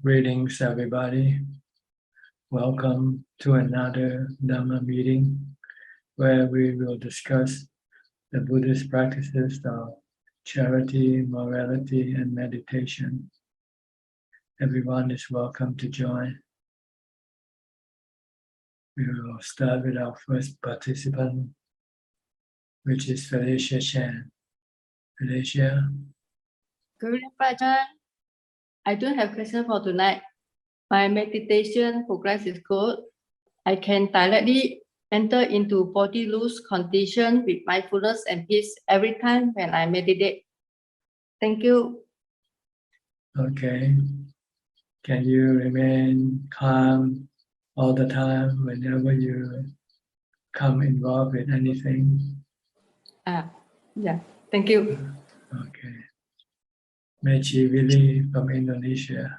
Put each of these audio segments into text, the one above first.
Greetings, everybody. Welcome to another Dhamma meeting where we will discuss the Buddhist practices of charity, morality, and meditation. Everyone is welcome to join. We will start with our first participant, which is Felicia Chan. Felicia. Good evening, Ajahn. I don't have question for tonight. My meditation progress is good. I can directly enter into body loose condition with mindfulness and peace every time when I meditate. Thank you. Okay. Can you remain calm all the time whenever you come involved with anything? Yeah. Thank you. Okay. Mechi Willy from Indonesia.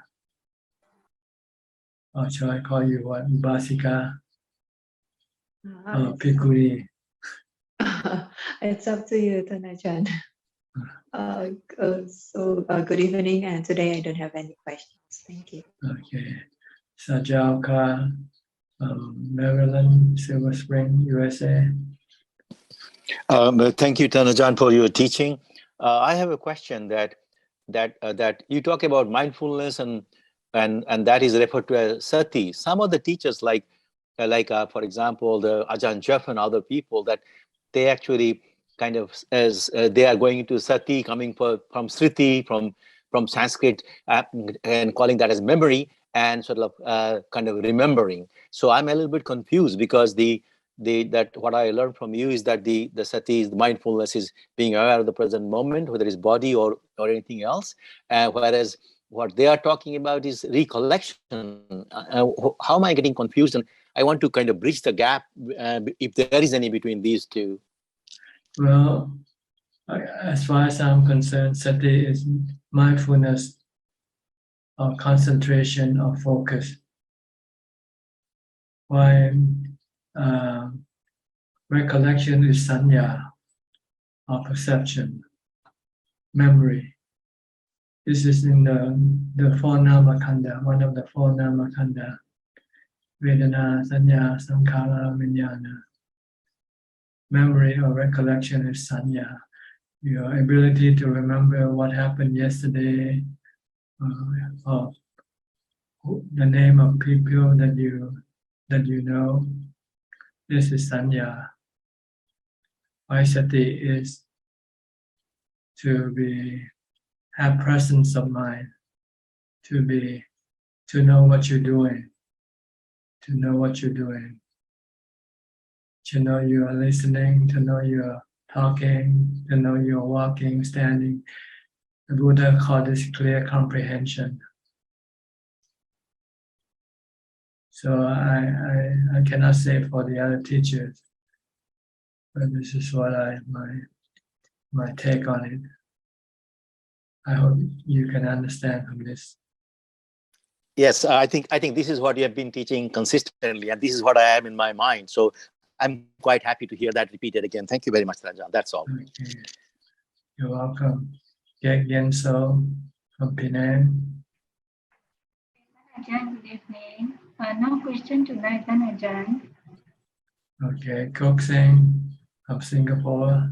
Or shall I call you what? Basika or Pikuri? It's up to you, Ajahn. Good evening, and today I don't have any questions. Thank you. Okay. Sajalka from Maryland, Silver Spring, USA. Thank you, Ajahn, for your teaching. I have a question that you talk about mindfulness and that is referred to as sati. Some of the teachers, like for example, the Ajahn Jeff and other people, that they actually kind of as they are going into sati, coming from sriti, from Sanskrit, and calling that as memory and sort of kind of remembering. So I'm a little bit confused because that what I learned from you is that the sati is the mindfulness is being aware of the present moment, whether it's body or anything else, whereas what they are talking about is recollection. How am I getting confused? And I want to kind of bridge the gap, if there is any, between these two. Well, as far as I'm concerned, sati is mindfulness or concentration or focus. While recollection is sanya or perception, memory. This is in the four nama khanda, one of the four nama khanda. Vedana, sanya, sankhara, vijnana. Memory or recollection is sanya. Your ability to remember what happened yesterday, or the name of people that you know. This is sanya. Sati is to have presence of mind, to know what you're doing, to know you are listening, to know you are talking, to know you are walking, standing. The Buddha called this clear comprehension. So I cannot say for the other teachers, but this is what my take on it. I hope you can understand from this. Yes, I think this is what you have been teaching consistently, and this is what I have in my mind. So I'm quite happy to hear that repeated again. Thank you very much, Ajahn. That's all. Okay. You're welcome. Gek Yenso from Penang. Ajahn, good evening. No question tonight, Ajahn. Okay, Kok Seng from Singapore.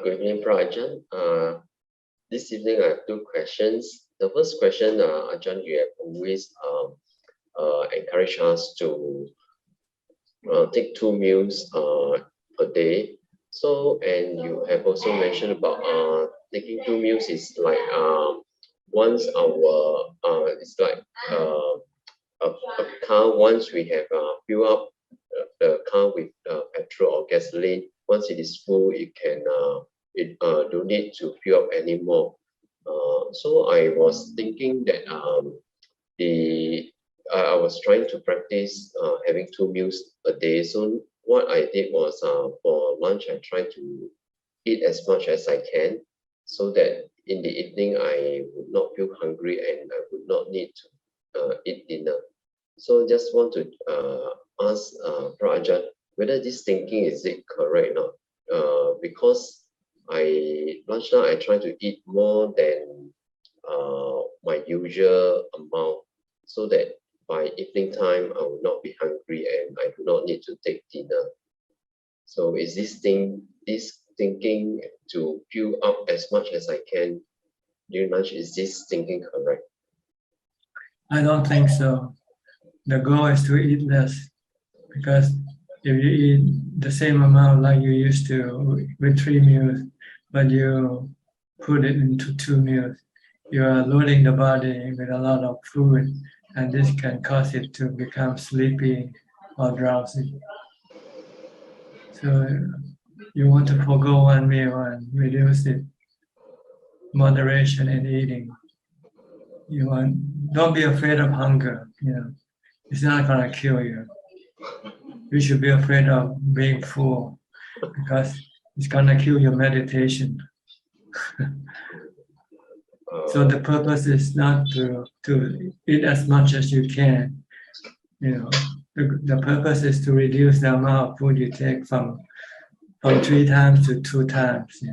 Good evening, Ajahn. This evening I have two questions. The first question, Ajahn, you have always encouraged us to take 2 meals per day. So, and you have also mentioned about taking 2 meals is like once it's like a car, once we have fill up the car with petrol or gasoline, once it is full, it can don't need to fill up anymore. So I was thinking that I was trying to practice having 2 meals a day. So what I did was for lunch I tried to eat as much as I can, so that in the evening I would not feel hungry and I would not need to eat dinner. So just want to ask Ajahn whether this thinking is it correct or not? because lunchtime I try to eat more than my usual amount, so that by evening time I will not be hungry and I do not need to take dinner. So is this thinking to fill up as much as I can during lunch, is this thinking correct? I don't think so. The goal is to eat less, because if you eat the same amount like you used to with 3 meals, but you put it into 2 meals, you are loading the body with a lot of food, and this can cause it to become sleepy or drowsy. So you want to forgo 1 meal and reduce it. Moderation in eating. Don't be afraid of hunger. It's not gonna kill you. You should be afraid of being full, because it's gonna kill your meditation. So the purpose is not to eat as much as you can. The purpose is to reduce the amount of food you take from 3 times to 2 times.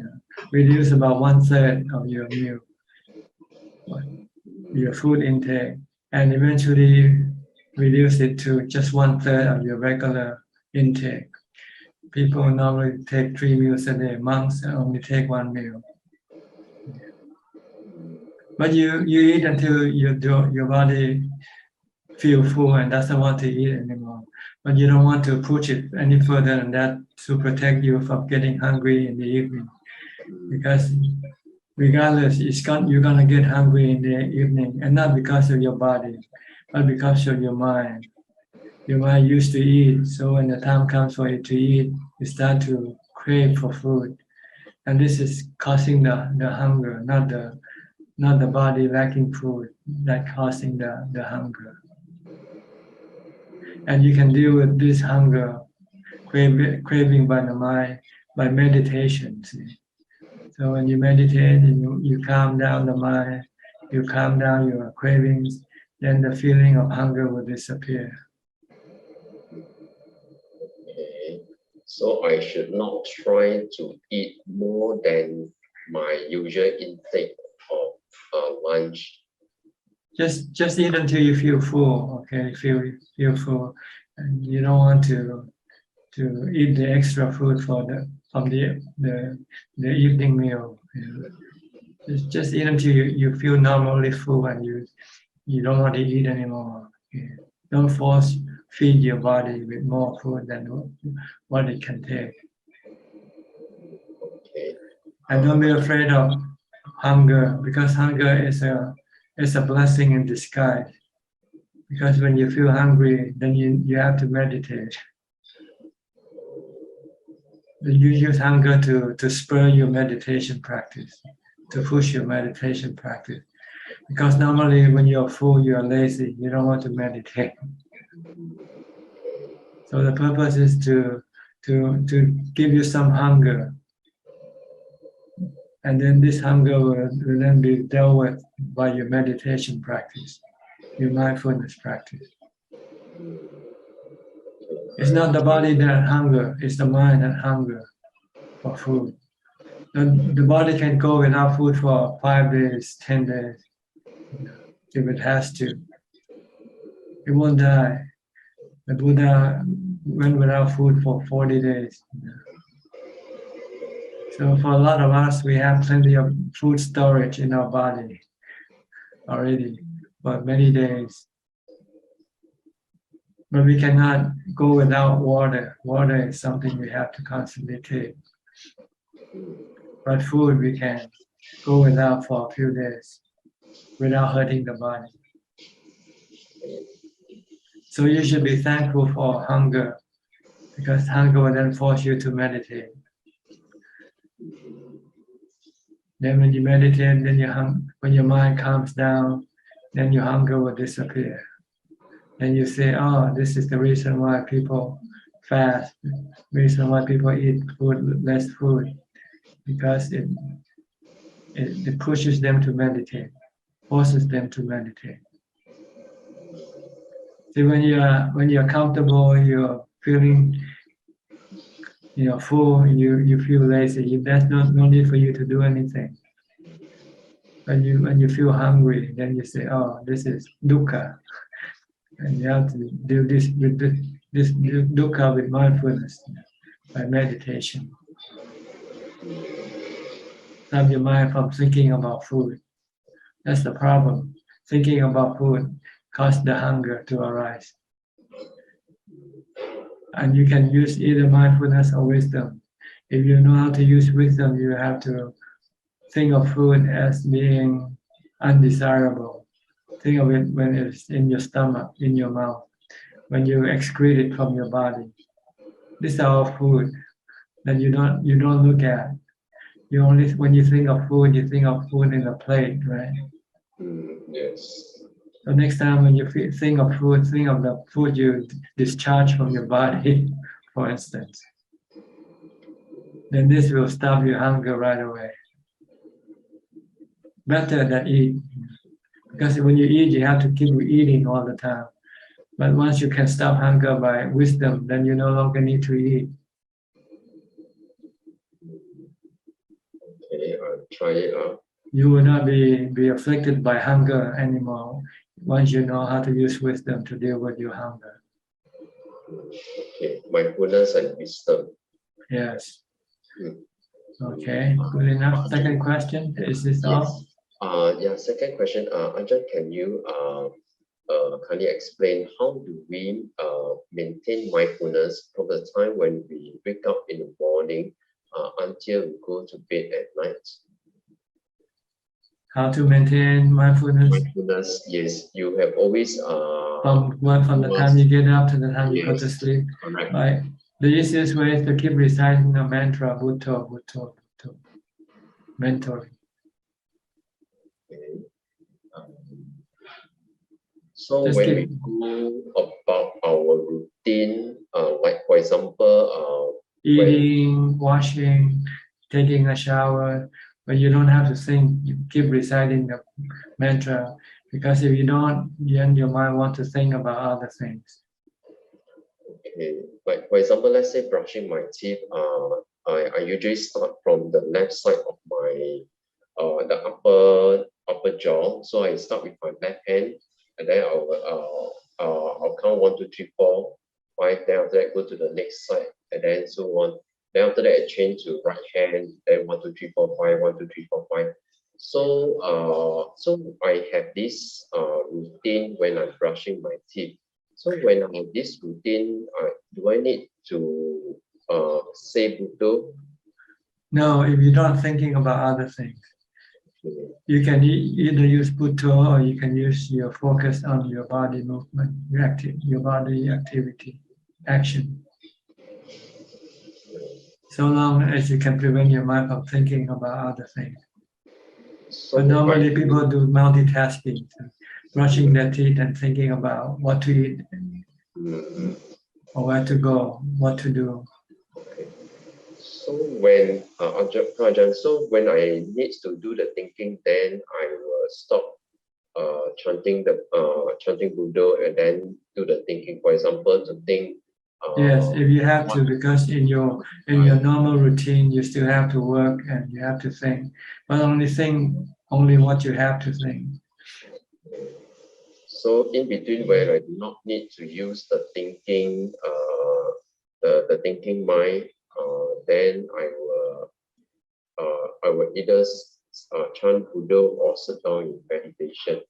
Reduce about 1/3 of your meal, your food intake, and eventually reduce it to just 1/3 of your regular intake. People normally take 3 meals a day. Monks only take 1 meal. But you eat until your body feel full and doesn't want to eat anymore. But you don't want to push it any further than that to protect you from getting hungry in the evening. Because regardless, you're gonna get hungry in the evening, and not because of your body, but because of your mind. Your mind used to eat, so when the time comes for you to eat, you start to crave for food, and this is causing the hunger, not the body lacking food that causing the hunger. And you can deal with this hunger, craving by the mind, by meditation. See? So when you meditate and you calm down the mind, you calm down your cravings, then the feeling of hunger will disappear. Okay. So I should not try to eat more than my usual intake of lunch. Just eat until you feel full. Okay, feel full, and you don't want to eat the extra food from the evening meal. Just eat until you feel normally full and you don't want to eat anymore. Don't force feed your body with more food than what it can take. Okay. And don't be afraid of hunger, because hunger is a blessing in disguise. Because when you feel hungry, then you have to meditate. You use hunger to spur your meditation practice, to push your meditation practice. Because normally when you're full, you're lazy, you don't want to meditate. So the purpose is to give you some hunger. And then this hunger will then be dealt with by your meditation practice, your mindfulness practice. It's not the body that hunger, it's the mind that hunger for food. The body can go without food for 5 days, 10 days, if it has to. It won't die. The Buddha went without food for 40 days. So for a lot of us, we have plenty of food storage in our body already for many days. But we cannot go without water. Water is something we have to constantly take. But food we can go without for a few days without hurting the body. So you should be thankful for hunger, because hunger will then force you to meditate. Then when you meditate, then when your mind calms down, then your hunger will disappear. And you say, oh, this is the reason why people fast, reason why people eat less food, because it pushes them to meditate, forces them to meditate. See, when you're comfortable, you're feeling full, you feel lazy. There's no need for you to do anything. When you feel hungry, then you say, "Oh, this is dukkha," and you have to do this with this dukkha with mindfulness by meditation. Stop your mind from thinking about food. That's the problem. Thinking about food causes the hunger to arise. And you can use either mindfulness or wisdom. If you know how to use wisdom, you have to think of food as being undesirable. Think of it when it's in your stomach, in your mouth, when you excrete it from your body. These are all food that you don't look at. You only, when you think of food, you think of food in a plate, right? Yes. So next time when you think of food, think of the food you discharge from your body, for instance. Then this will stop your hunger right away. Better than eat. Because when you eat, you have to keep eating all the time. But once you can stop hunger by wisdom, then you no longer need to eat. Okay, I'll try it out. You will not be afflicted by hunger anymore once you know how to use wisdom to deal with your hunger. Okay, mindfulness and wisdom. Yes. Okay, good enough. Second question, is this all? Yeah, second question. Ajahn, can you kindly explain how do we maintain mindfulness from the time when we wake up in the morning until we go to bed at night? How to maintain mindfulness? Mindfulness, yes, you have always From the time you get up to the time you go to sleep. Correct. Right. The easiest way is to keep reciting the mantra Bhutto, Bhutto, Bhutto. Mentally. Okay. So Just when keep- we go about our routine, like for example, Eating, washing, taking a shower, but you don't have to think, you keep reciting the mantra, because if you don't, then your mind wants to think about other things. okay, like for example, let's say brushing my teeth, I usually start from the left side of my the upper jaw. So I start with my left hand, and then I'll count 1, 2, 3, 4, 5. Then after that, go to the next side, and then so on. Then after that, I change to right hand. Then 1, 2, 3, 4, 5. 1, 2, 3, 4, 5. So I have this routine when I'm brushing my teeth. So when I have this routine, do I need to say Buddha? No, if you're not thinking about other things, you can either use Bhutto or you can use your focus on your body movement, your body activity, action. So long as you can prevent your mind from thinking about other things. So But normally people do multitasking, brushing their teeth and thinking about what to eat or where to go, what to do. Okay. So when Ajahn, so when I need to do the thinking, then I will stop chanting Buddha and then do the thinking. For example, to think. Yes, if you have to, because in your normal routine, you still have to work and you have to think, but only what you have to think. So in between, where I do not need to use the thinking, the thinking mind, then I will either chant Buddha or sit down in meditation.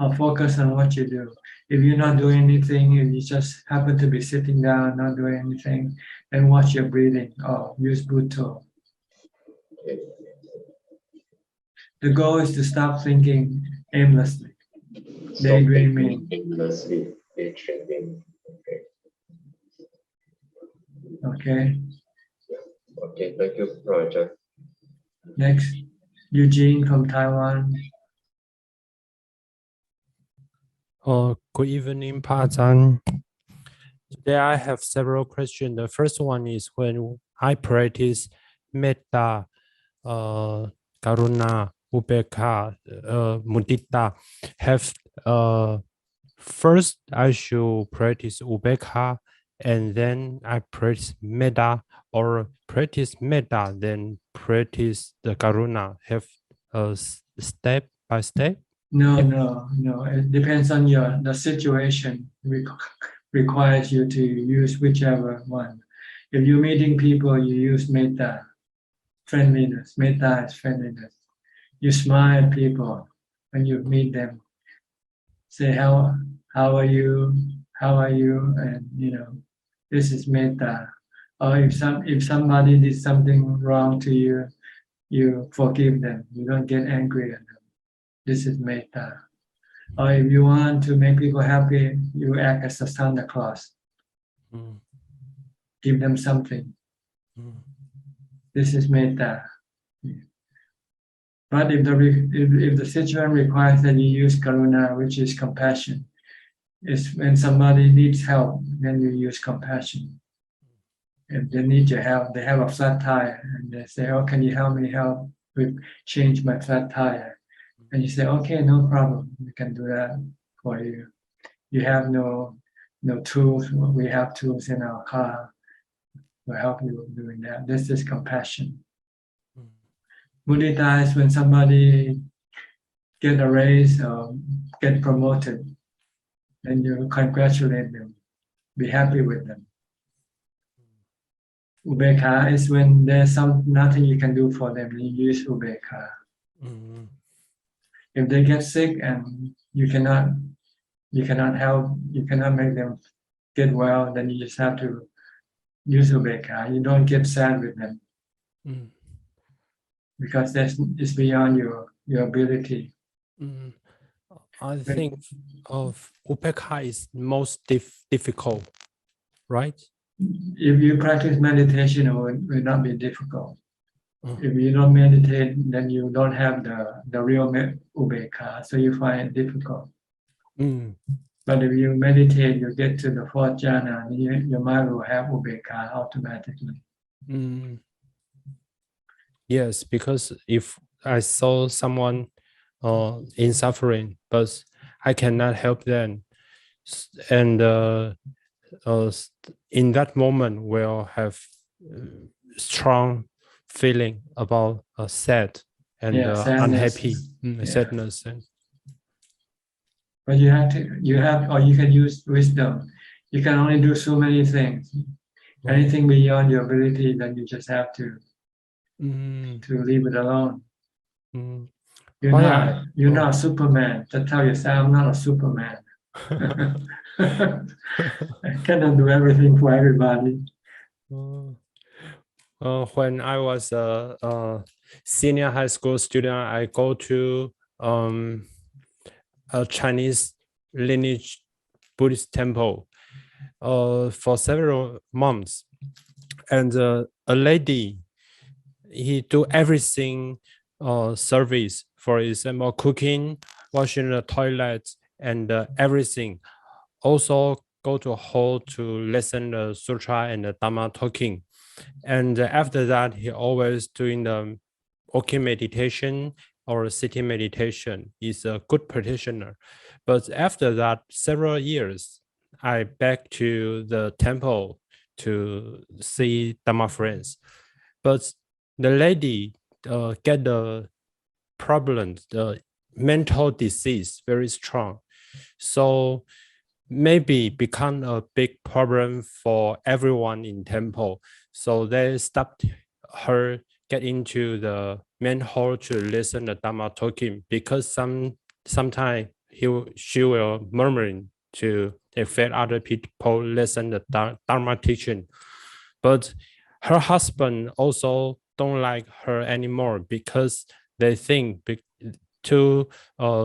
Or focus on what you do. If you're not doing anything, if you just happen to be sitting down, not doing anything, then watch your breathing or use Bhutto. Okay. The goal is to stop thinking aimlessly, daydreaming. Aimlessly, daydreaming. Okay. Okay. Okay, thank you, Raja. Next, Eugene from Taiwan. Good evening, Ajahn. Today I have several questions. The first one is when I practice metta, karuna, upekkha, mudita, first I should practice upekkha and then I practice metta, or practice metta, then practice the karuna? Have a step by step? No. It depends on the situation requires you to use whichever one. If you're meeting people, you use metta, friendliness. Metta is friendliness. You smile at people when you meet them. Say how are you? How are you? And this is metta. Or if somebody did something wrong to you, you forgive them. You don't get angry at them. This is metta. Or if you want to make people happy, you act as a Santa Claus. Give them something. This is metta. But if the situation requires that you use karuna, which is compassion, is when somebody needs help, then you use compassion. If they need your help, they have a flat tire, and they say, "Oh, can you help me change my flat tire?" And you say, "Okay, no problem. We can do that for you. You have no tools. We have tools in our car. We'll help you doing that." This is compassion. Mudita is when somebody get a raise or get promoted, then you congratulate them, be happy with them. Ubekha is when there's nothing you can do for them, you use ubekha. If they get sick and you cannot help, you cannot make them get well, then you just have to use ubekha. You don't get sad with them. Because it's beyond your ability. I think of upekha is most difficult, right? If you practice meditation, it will not be difficult. If you don't meditate, then you don't have the real ubekha, so you find it difficult. But if you meditate, you get to the fourth jhana, your mind will have ubekha automatically. Yes, because if I saw someone in suffering, but I cannot help them, and in that moment we'll have strong feeling about sad and unhappy sadness. But you have, or you can use wisdom. You can only do so many things. Anything beyond your ability, then you just have to leave it alone. You're not Superman. To tell yourself, I'm not a Superman. I cannot do everything for everybody. When I was a senior high school student, I go to a Chinese lineage Buddhist temple for several months, and a lady, he do everything service, for example, cooking, washing the toilets, and everything. Also go to hall to listen the sutra and the Dhamma talking. And after that, he always doing the walking meditation or sitting meditation. Is a good practitioner. But after that, several years, I back to the temple to see Dhamma friends. But the lady get the problem, the mental disease very strong. So maybe become a big problem for everyone in temple. So they stopped her get into the main hall to listen the Dhamma talking, because sometimes she will murmuring to affect other people listen the Dharma teaching. But her husband also don't like her anymore, because they think too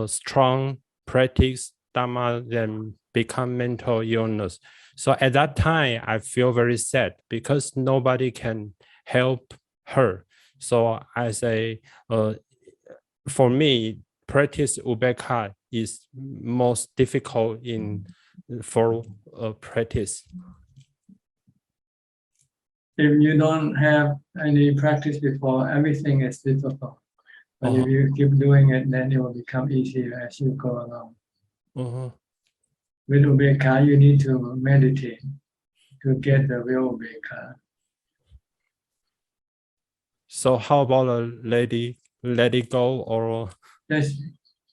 strong practice Dhamma then become mental illness. So at that time, I feel very sad because nobody can help her. So I say, for me, practice ubekha is most difficult for practice. If you don't have any practice before, everything is difficult. But if you keep doing it, then it will become easier as you go along. With ubekha, you need to meditate to get the real ubekha. So how about a lady let it go, or Yes,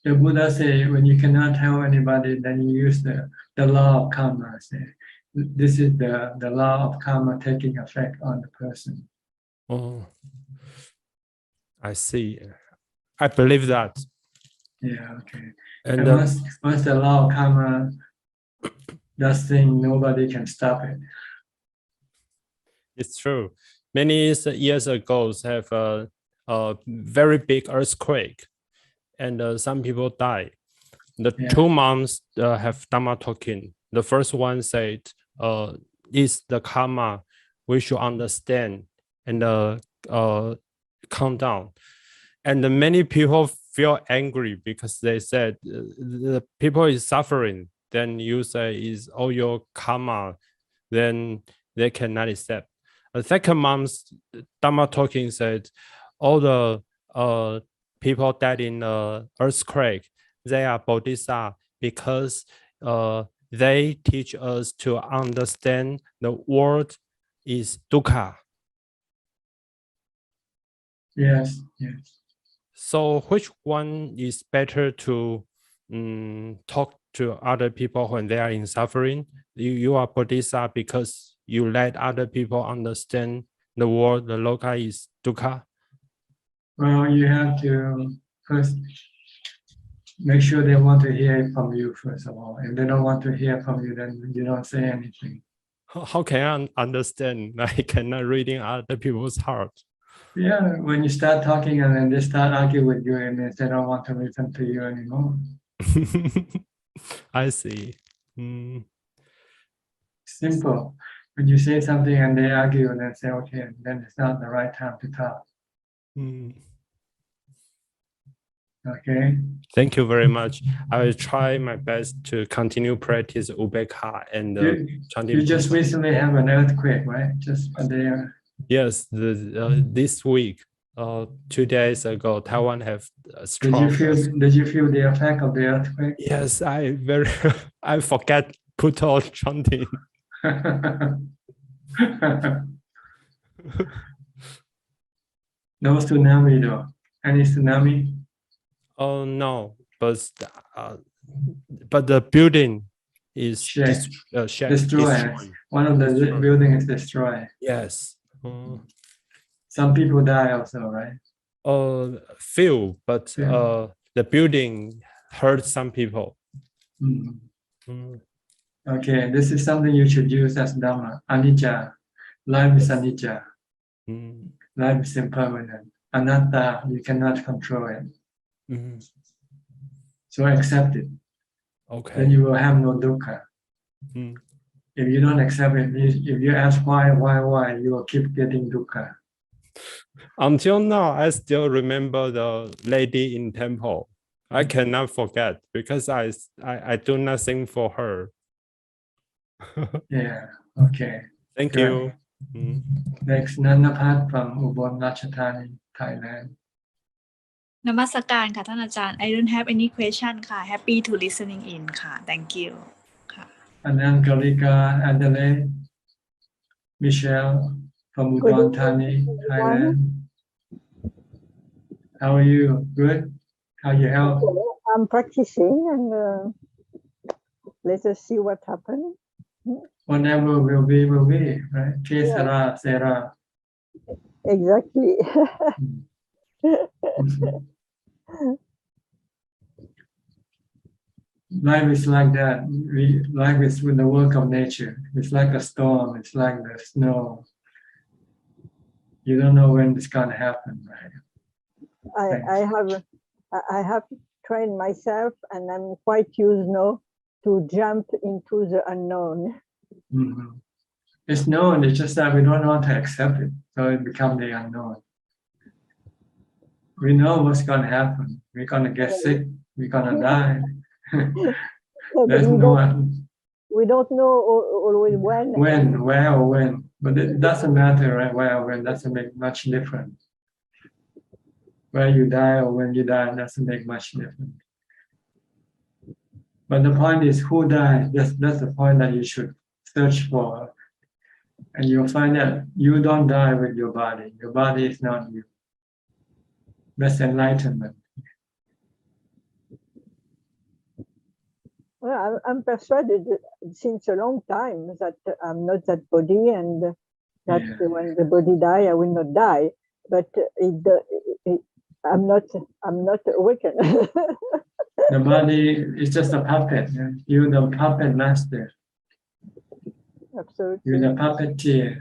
the Buddha say when you cannot help anybody, then you use the law of karma. Say, this is the law of karma taking effect on the person. oh, I see. I believe that. Yeah, okay. And And once the law of karma does thing, nobody can stop it. it's true. Many years ago, have a very big earthquake, and some people died. The Yeah. 2 months have Dhamma talking. The first one said, "Is the karma we should understand and calm down." And many people feel angry because they said the people is suffering. Then you say is all your karma, then they cannot accept. The second month, Dhamma talking said, all the people died in earthquake, they are bodhisattva because they teach us to understand the world is dukkha. Yes, yes. So which one is better to talk to other people when they are in suffering? You are bodhisattva because you let other people understand the world, the loka is dukkha. Well, you have to first make sure they want to hear it from you, first of all. If they don't want to hear from you, then you don't say anything. How can I understand? I cannot reading other people's heart. Yeah, when you start talking and then they start arguing with you, and they don't want to listen to you anymore. I see. Simple. When you say something and they argue and then say, okay, then it's not the right time to talk. Okay. Thank you very much. I will try my best to continue practice Ubekha and chanting. You just recently have an earthquake, right? Just there. Yes, this week, 2 days ago, Taiwan have a strong. Did you feel the effect of the earthquake? Yes, I forget put on chanting. No tsunami though. Any tsunami? Oh no, but the building is destroyed. One of the buildings is destroyed. Yes. Some people die also, right? Few, but the building hurt some people. Okay, this is something you should use as Dhamma. Anicca. Life is anicca. Life is impermanent. Anatta, you cannot control it. So accept it. Okay. Then you will have no dukkha. If you don't accept it, if you ask why, you will keep getting dukkha. Until now, I still remember the lady in temple. I cannot forget because I do nothing for her. Yeah. Okay. Thank Good. you. Next, Nanapat from Ubon Ratchathani, Thailand. นมัสการค่ะท่านอาจารย์ I don't have any question ค่ะ Happy to listening in ค่ะ Thank you ค่ะ Anangalika, Adelaide, Michelle from Udon Thani, Thailand. How are you? Good? How you help? I'm practicing and let us see what happens. Whatever will be, right? Kesara, Sera. Exactly. Life is like that. Life is with the work of nature. It's like a storm. It's like the snow. You don't know when it's gonna happen, right? I have trained myself, and I'm quite used now to jump into the unknown. It's known. It's just that we don't want to accept it, so it becomes the unknown. We know what's gonna happen. We're gonna get sick. We're gonna die. There's no one. We don't know always when. Where or when. But it doesn't matter, right? Where or when doesn't make much difference. Where you die or when you die doesn't make much difference. But the point is who dies. That's the point that you should search for. And you'll find that you don't die with your body. Your body is not you. That's enlightenment. Well, I'm persuaded since a long time that I'm not that body, and that when the body die, I will not die. But I'm not awakened. The body is just a puppet. You're the puppet master. Absolutely. You're the puppeteer.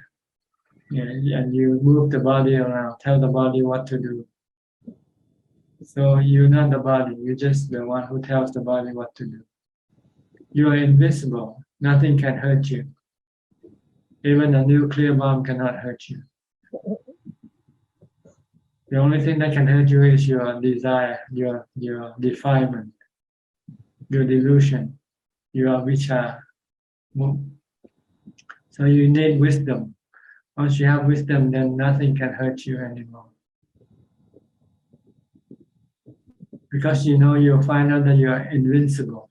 And you move the body around, tell the body what to do. So you're not the body. You're just the one who tells the body what to do. You are invisible. Nothing can hurt you. Even a nuclear bomb cannot hurt you. The only thing that can hurt you is your desire, your defilement, your delusion, your avijja. So you need wisdom. Once you have wisdom, then nothing can hurt you anymore. Because you'll find out that you are invincible.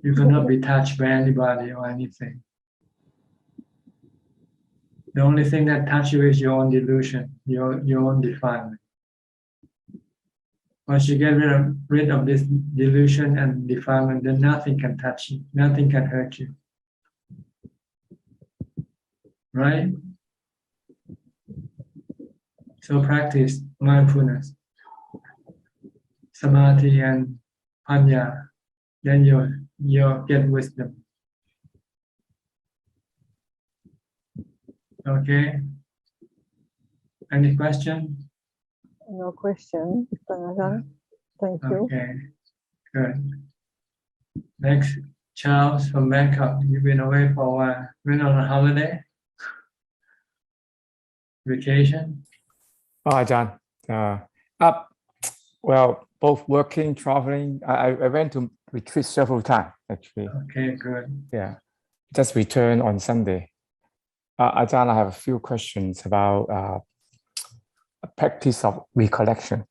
You cannot be touched by anybody or anything. The only thing that touches you is your own delusion, your own defilement. Once you get rid of this delusion and defilement, then nothing can touch you, nothing can hurt you. Right? So practice mindfulness, samadhi and panya, then you'll get wisdom. Okay? Any question? No question. Thank you. Okay, good. Next, Charles from Bangkok. You've been away for a while. Been on a holiday? Vacation? Oh, Ajahn. Well, both working, traveling. I went to retreat several times, actually. Okay, good. Yeah. Just returned on Sunday. Ajahn, I have a few questions about practice of recollection.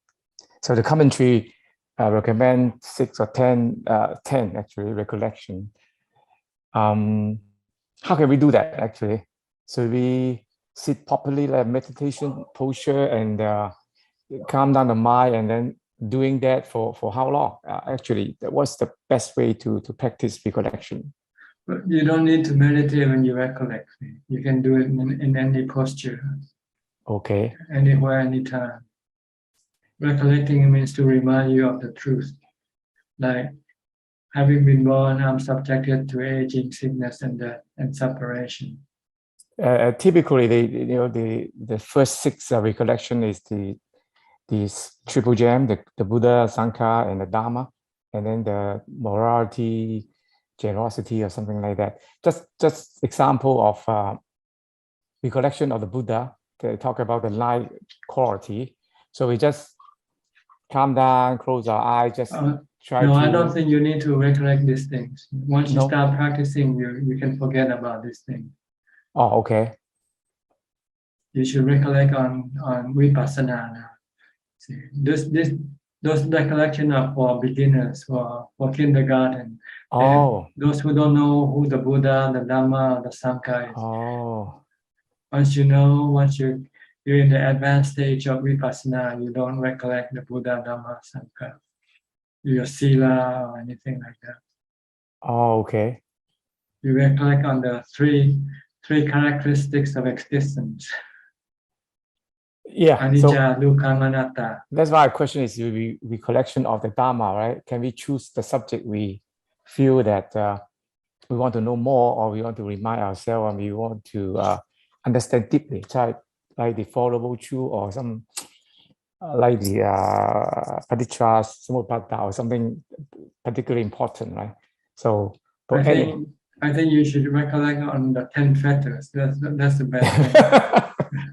So the commentary recommend 6 or 10 actually, recollection. How can we do that, actually? So we sit properly, like meditation posture, and calm down the mind, and then doing that for how long? Actually, what's the best way to practice recollection? You don't need to meditate when you recollect. You can do it in any posture. Okay. Anywhere, anytime. Recollecting means to remind you of the truth. Like, having been born, I'm subjected to aging, sickness, and death, and separation. Typically, the first 6 recollection is the triple gem, the Buddha, Sangha, and the Dhamma, and then the morality, generosity, or something like that. Just example of recollection of the Buddha. They talk about the light quality. So we just calm down, close our eyes, just try to... No, I don't think you need to recollect these things. Once you start practicing, you can forget about these things. Oh, okay. You should recollect on vipassana now. See, those recollection are for beginners, for kindergarten. Oh. And those who don't know who the Buddha, the Dhamma, the Sangha is. Oh. Once you're in the advanced stage of vipassana, you don't recollect the Buddha, Dhamma, Sangha, your sila or anything like that. Oh, okay. You recollect on the three characteristics of existence. Yeah. Anicca, dukkha, anatta. That's why our question is the recollection of the Dhamma, right? Can we choose the subject we feel that we want to know more, or we want to remind ourselves, and we want to understand deeply, like the Four Noble Truths, or some like the Paticca Samuppada, or something particularly important, right? So I think you should recollect on the 10 fetters. That's the best thing.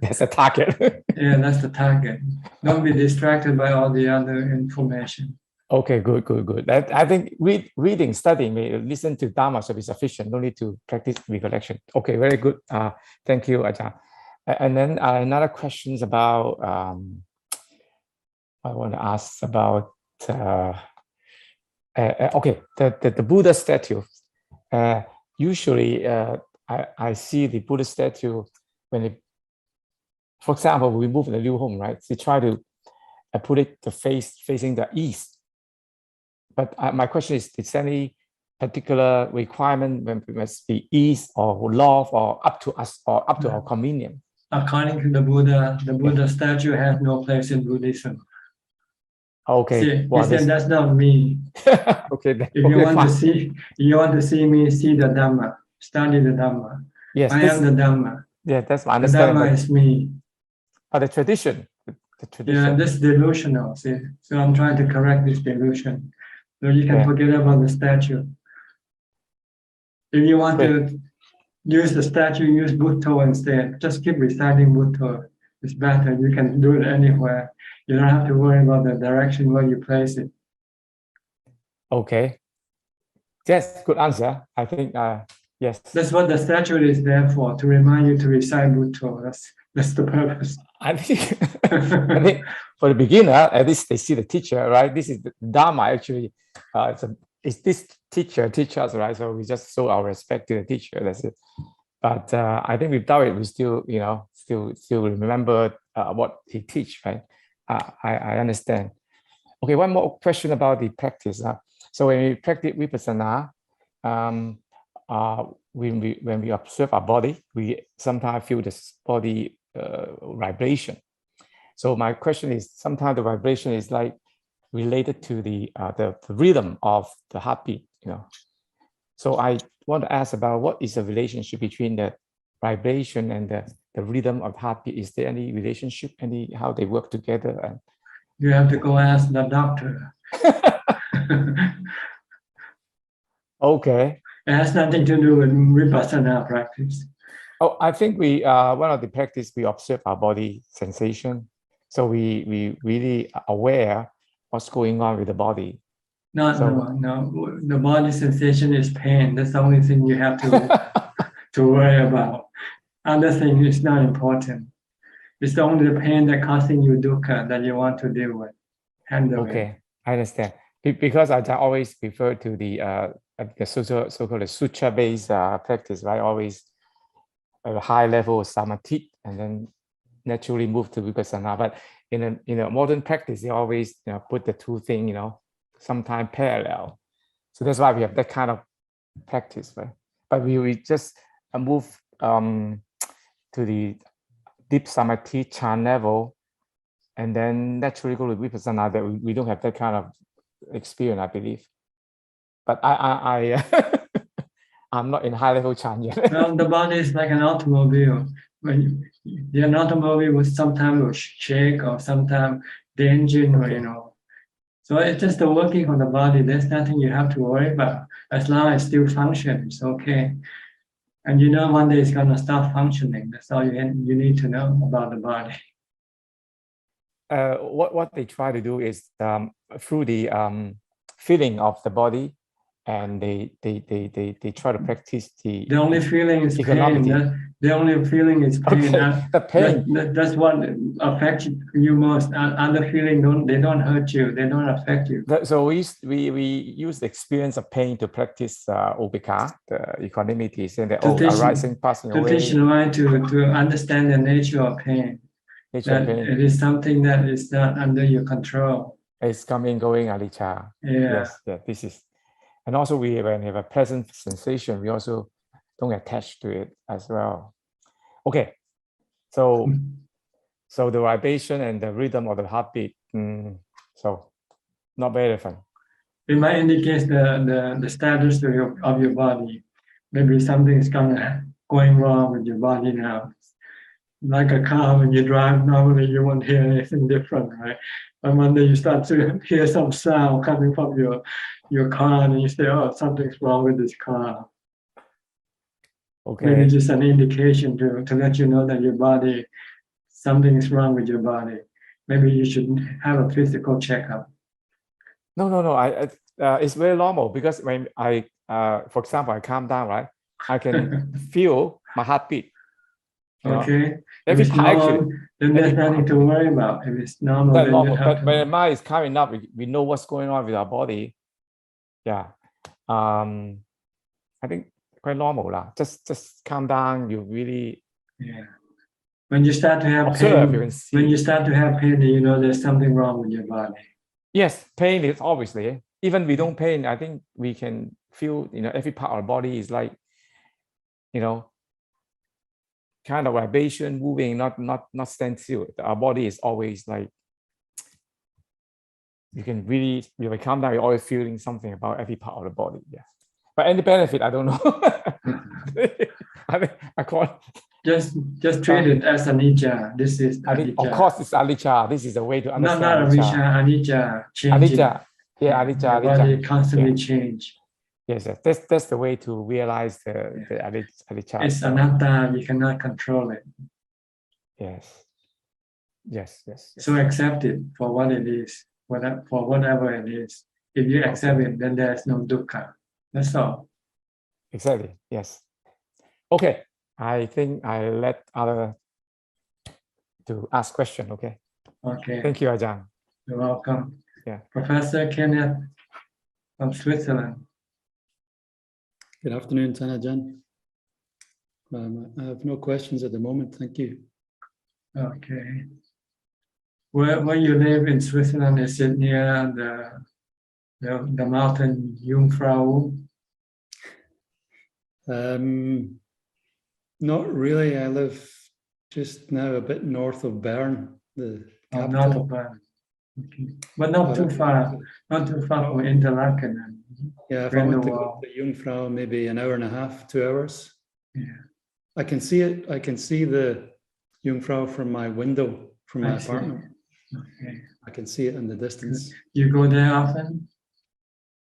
That's the target. Yeah, that's the target. Don't be distracted by all the other information. Okay, good. I think reading, studying, listen to Dhamma should be sufficient. No need to practice recollection. Okay, very good. Thank you, Ajahn. And then another questions about, I want to ask about, okay, the Buddha statue. Usually, I see the Buddha statue when for example, we move in a new home, right? They try to I put it the face facing the east. But my question is there any particular requirement when it must be east or north or up to us or up to our convenience? According to the Buddha statue has no place in Buddhism. Okay. See, Well, he said that's not me. Okay. If you want to see, me, see the Dhamma, study the Dhamma. Yes, I am the Dhamma. Yeah, that's my The understanding. Dhamma is me. But the tradition. Yeah, this is delusional. See, so I'm trying to correct this delusion. So you can forget about the statue. If you want to use the statue, use Buddha instead. Just keep reciting Buddha. It's better. You can do it anywhere. You don't have to worry about the direction where you place it. Okay. Yes, good answer. I think, yes. That's what the statue is there for, to remind you to recite Buddha. That's the purpose. I think, I think for the beginner, at least they see the teacher, right? This is the Dhamma, actually. It's this teacher teach us, right? So we just show our respect to the teacher. That's it. But I think without it, we still, still remember what he teach, right? I understand. Okay, one more question about the practice. So when we practice vipassana, when we observe our body, we sometimes feel this body vibration. So my question is, sometimes the vibration is like related to the rhythm of the heartbeat, So I want to ask about what is the relationship between the vibration and the rhythm of heartbeat? Is there any relationship, how they work together? And you have to go ask the doctor. Okay. It has nothing to do with vipassana practice. Oh, I think we one of the practice we observe our body sensation, so we really aware what's going on with the body. No. The body sensation is pain. That's the only thing you have to worry about. Other thing is not important. It's only the pain that causing you dukkha that you want to deal with. Handle it. I understand. Because I always refer to the so-called sutra-based practice, right? Always a high level of samadhi and then naturally move to vipassana. But in a modern practice, they always put the two things, sometimes parallel. So that's why we have that kind of practice, right? But we just move to the deep samadhi chant level, and then naturally go to vipassana. That we don't have that kind of experience, I believe. But I I'm not in high level chant yet. Well, the body is like an automobile. When an automobile will sometimes shake, or sometimes the engine, So it's just the working of the body. There's nothing you have to worry about. As long as it still functions, it's okay. And one day it's gonna stop functioning. That's all you need to know about the body. What they try to do is through the feeling of the body, and they try to practice the only feeling is pain. The only feeling is pain. Okay, the pain. That's what affects you most. Other feeling they don't hurt you. They don't affect you. So we use the experience of pain to practice upekkha, the equanimity, saying that arising, passing away. To teach the mind to understand the nature of pain. It is something that is not under your control. It's coming, going, anicca. Yeah. Yes, this is. And also when we have a pleasant sensation, we also don't attach to it as well. Okay, so the vibration and the rhythm of the heartbeat, so not very different. It might indicate the status of your body. Maybe something is going wrong with your body now. Like a car, when you drive, normally you won't hear anything different, right? But one day you start to hear some sound coming from your car, and you say, "Oh, something's wrong with this car." Okay. Maybe just an indication to let you know that your body, something is wrong with your body. Maybe you should have a physical checkup. No. It's very normal, because when for example, I calm down, right? I can feel my heartbeat. Okay. Every if it's time, normal, actually, then there's nothing to worry about. If it's normal, then normal. you have But when the mind is calming up, we know what's going on with our body. Yeah. I think quite normal lah. Just calm down. You really. Yeah. When you start to have observe, you pain, can see. when you start to have pain, you know there's something wrong with your body. Yes, pain is obviously. Even we don't pain, I think we can feel, every part of our body is like, kind of vibration, moving, not stand still. Our body is always like, you can really, when we calm down, you're always feeling something about every part of the body. Yeah. But any benefit, I don't know. I call just treat it as anicca. This is anicca. Of course, it's anicca. This is the way to understand. Not anicca, changing. Anicca. Yeah, anicca. Your body constantly change. Yes, that's the way to realize the anicca. It's anatta. You cannot control it. Yes. So accept it for what it is, for whatever it is. If you accept it, then there's no dukkha. That's all. Exactly. Yes. Okay. I think I let other to ask question. Okay. Okay. Thank you, Ajahn. You're welcome. Yeah. Professor Kenneth from Switzerland. Good afternoon, Ajahn. I have no questions at the moment. Thank you. Okay. Where you live in Switzerland, is it near the mountain Jungfrau? Not really. I live just now a bit north of Bern, the capital. North of Bern. Okay. But not too far. Not too far from Interlaken. Yeah, if I want to go to Jungfrau, maybe an hour and a half, 2 hours. Yeah. I can see it. I can see the Jungfrau from my window, from my apartment. Okay. I can see it in the distance. You go there often?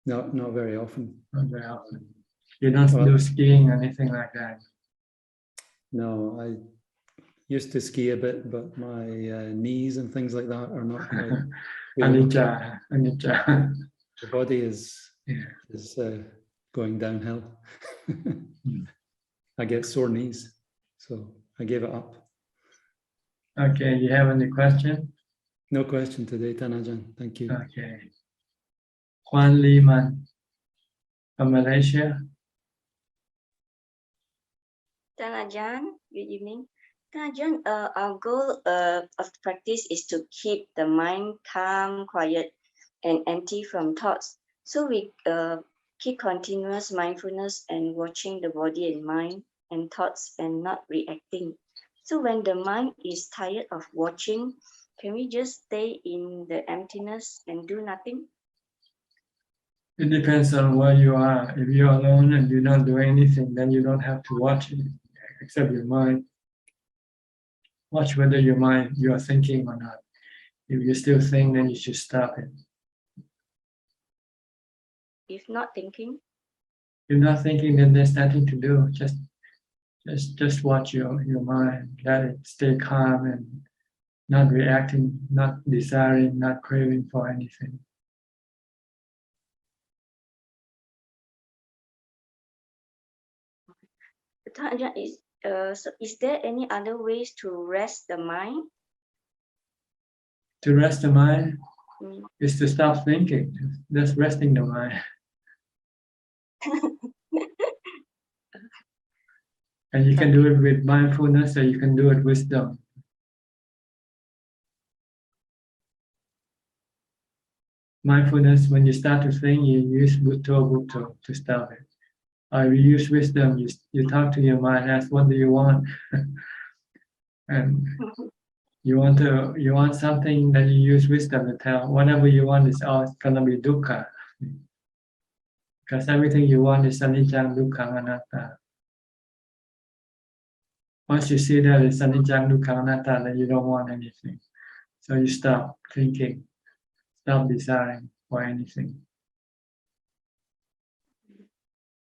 No, not very often. Not very often. You don't do skiing or anything like that? No, I used to ski a bit, but my knees and things like that are not quite. Anicca. The body is going downhill. I get sore knees, so I gave it up. Okay, you have any question? No question today, Ajahn. Thank you. Okay. Juan Liman from Malaysia. Ajahn, good evening. Ajahn, our goal of practice is to keep the mind calm, quiet, and empty from thoughts. So we keep continuous mindfulness and watching the body and mind and thoughts and not reacting. So when the mind is tired of watching, can we just stay in the emptiness and do nothing? It depends on where you are. If you're alone and you're not doing anything, then you don't have to watch it, except your mind. Watch whether your mind, you are thinking or not. If you still think, then you should stop it. If not thinking? If not thinking, then there's nothing to do. Just watch your mind. Let it stay calm and not reacting, not desiring, not craving for anything. So is there any other ways to rest the mind? To rest the mind is to stop thinking. That's resting the mind. And you can do it with mindfulness, or you can do it with wisdom. Mindfulness, when you start to think, you use Bhutto to stop it. Or you use wisdom, you talk to your mind, ask, what do you want? And you want something, then you use wisdom to tell, whatever you want is all gonna be dukkha. Because everything you want is anicca, dukkha, anatta. Once you see that it's anicca, dukkha, anatta, then you don't want anything. So you stop thinking, stop desiring for anything.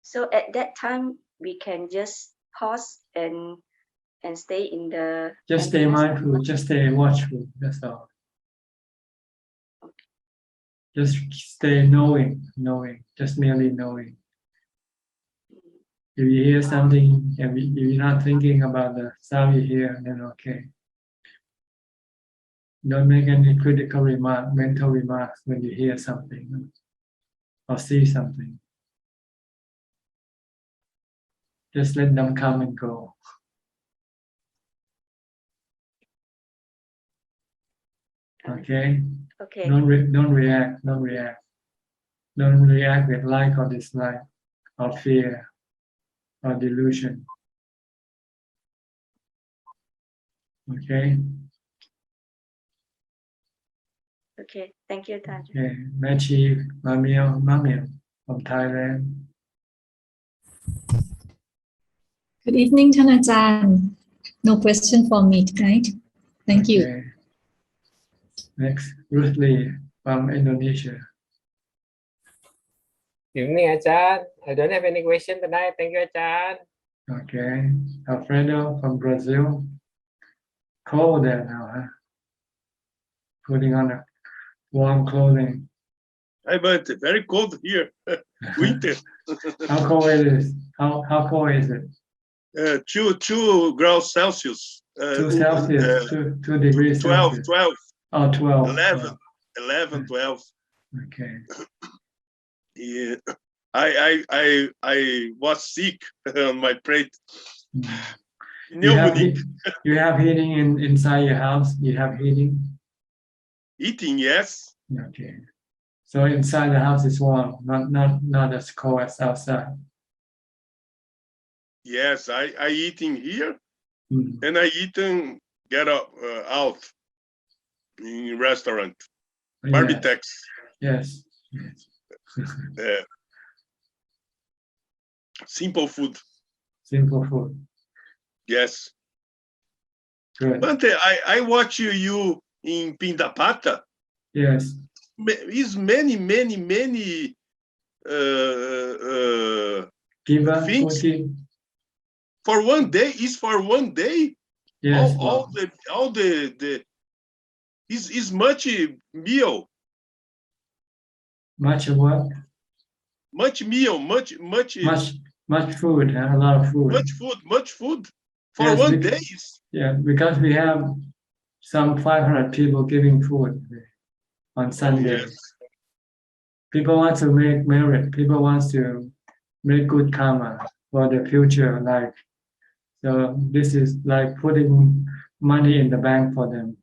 So at that time, we can just pause and stay in the. Just stay mindful, just stay watchful, that's all. Just stay knowing, just merely knowing. If you hear something, if you're not thinking about the sound you hear, then okay. Don't make any critical remark, mental remarks when you hear something or see something. Just let them come and go. Okay. Okay. Don't react. Don't react. Don't react with like or dislike, or fear, or delusion. Okay. Okay. Thank you, Ajahn. Okay. Machi Mamiel from Thailand. Good evening,ท่านอาจารย์ No question for me tonight. Thank you. Okay. Next, Ruth Lee from Indonesia. Evening, Ajahn. I don't have any question tonight. Thank you, Ajahn. Okay. Alfredo from Brazil. Cold there now, huh? Putting on a warm clothing. Hi, but very cold here. Winter. How cold it is? How cold is it? 2 degrees Celsius. 2 Celsius, 2 degrees 12, Celsius. 12. Oh, 12. 11, 12. Okay. Yeah. I was sick on my plate. You have heating inside your house? You have heating? Eating, yes. Okay. So inside the house is warm, not as cold as outside. Yes, I eating here, and I eating get up out in restaurant. Barbitex. Yes. Simple food. Simple food. Yes. Good. Bante, I watch you in Pindapata. Yes. Is many things. For one day is for one day. Yes. All the is much meal. Much of what? Much meal, much food, a lot of food. Much food for Yes, one day. Yeah, because we have some 500 people giving food on Sunday. Yes. People want to make merit. People want to make good karma for the future life. So this is like putting money in the bank for them.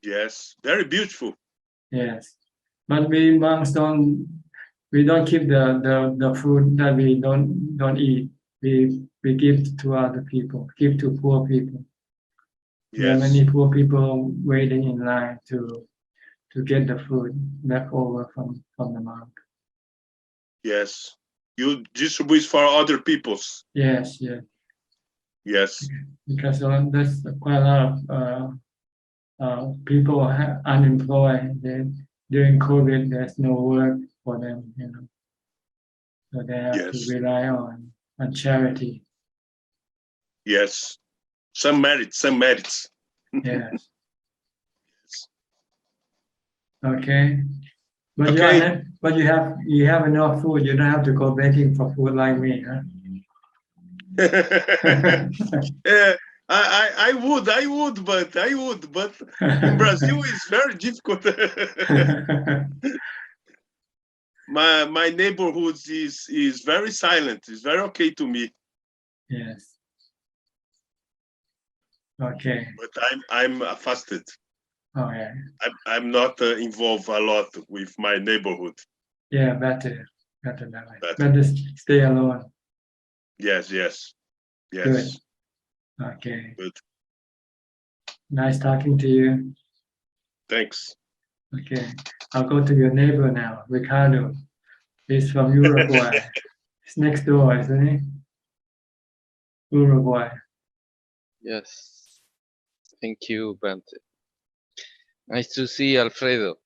Yes, very beautiful. Yes, but we monks don't keep the food that we don't eat. We give to other people, give to poor people. Yes. There are many poor people waiting in line to get the food left over from the monk. Yes, you distribute for other peoples. Yes. Yes. Because there's quite a lot of people are unemployed. During COVID, there's no work for them, so they have to rely on charity. Yes, some merits. Yes. Okay. But you have enough food. You don't have to go begging for food like me, huh? I would, but in Brazil it's very difficult. My neighborhood is very silent. It's very okay to me. Yes. Okay. But I'm fasted. Oh yeah. I'm not involved a lot with my neighborhood. Yeah, better stay alone. Yes. Good. Okay. Good. Nice talking to you. Thanks. Okay. I'll go to your neighbor now, Ricardo. He's from Uruguay. He's next door, isn't he? Uruguay. Yes. Thank you, Bante. Nice to see Alfredo.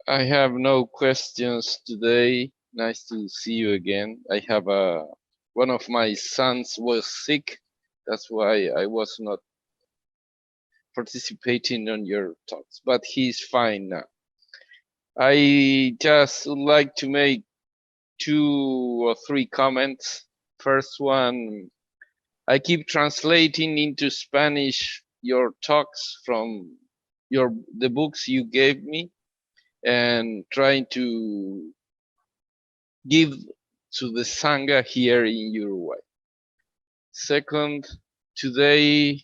I have no questions today. Nice to see you again. I have one of my sons was sick. That's why I was not participating on your talks, but he's fine now. I just would like to make 2 or 3 comments. First one, I keep translating into Spanish your talks from the books you gave me and trying to give to the Sangha here in Uruguay. Second, today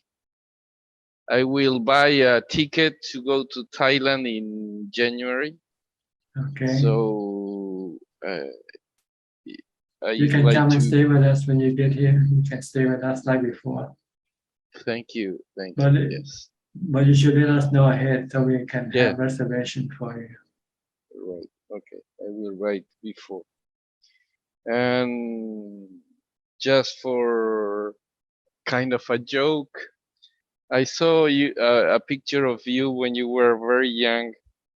I will buy a ticket to go to Thailand in January. Okay. So You can come and stay with us when you get here. You can stay with us like before. Thank you. Yes. But you should let us know ahead so we can Yeah. have reservation for you. Right. Okay. I will write before. And just for kind of a joke, I saw you a picture of you when you were very young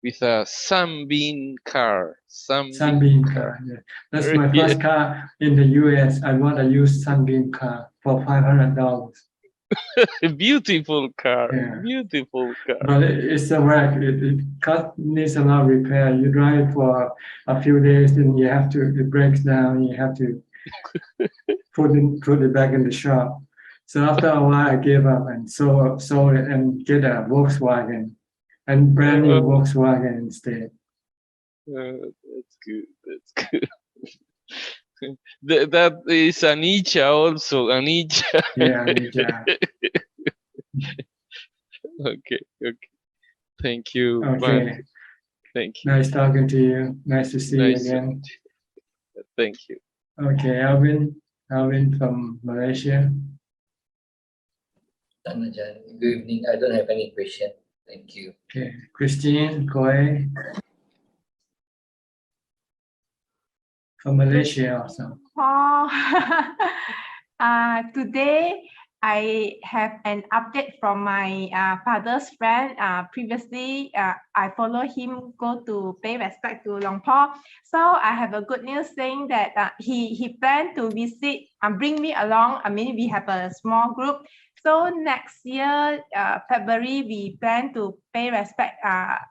with a sunbeam car. Sunbeam car. Yeah. That's my first car in the US. I bought a used Sunbeam car for $500. Beautiful car. Yeah. Beautiful car. But it's a wreck. It needs a lot of repair. You drive for a few days, then you have to. It breaks down. You have to put it back in the shop. So after a while, I gave up and sold it and get a Volkswagen, and brand new Volkswagen instead. That's good. That's good. That is Anisha also. Anisha. Yeah, Anisha. Okay. Thank you. Okay. Bye. Thank you. Nice talking to you. Nice to see you again. Thank you. Okay, Alvin from Malaysia. Good evening. I don't have any question. Thank you. Okay, Christine Koi from Malaysia also. Today I have an update from my father's friend. Previously, I follow him go to pay respect to Long Po. So I have a good news saying that he planned to visit and bring me along. I mean, we have a small group. So next year, February, we plan to pay respect at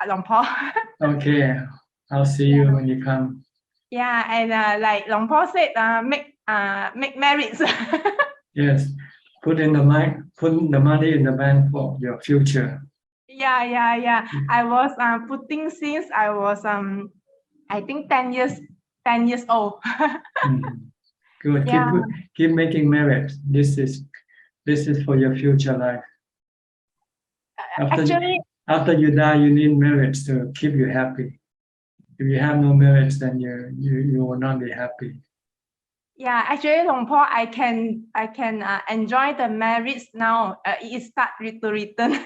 Long Po. Okay, I'll see you when you come. Yeah, and like Long Po said, make marriage. Yes, put the money in the bank for your future. Yeah. I was putting since I was I think 10 years old. Good. Yeah. Keep making marriage. This is for your future life. After you die, you need marriage to keep you happy. If you have no marriage, then you will not be happy. Yeah, actually, Long Po, I can enjoy the marriage now. It start to return.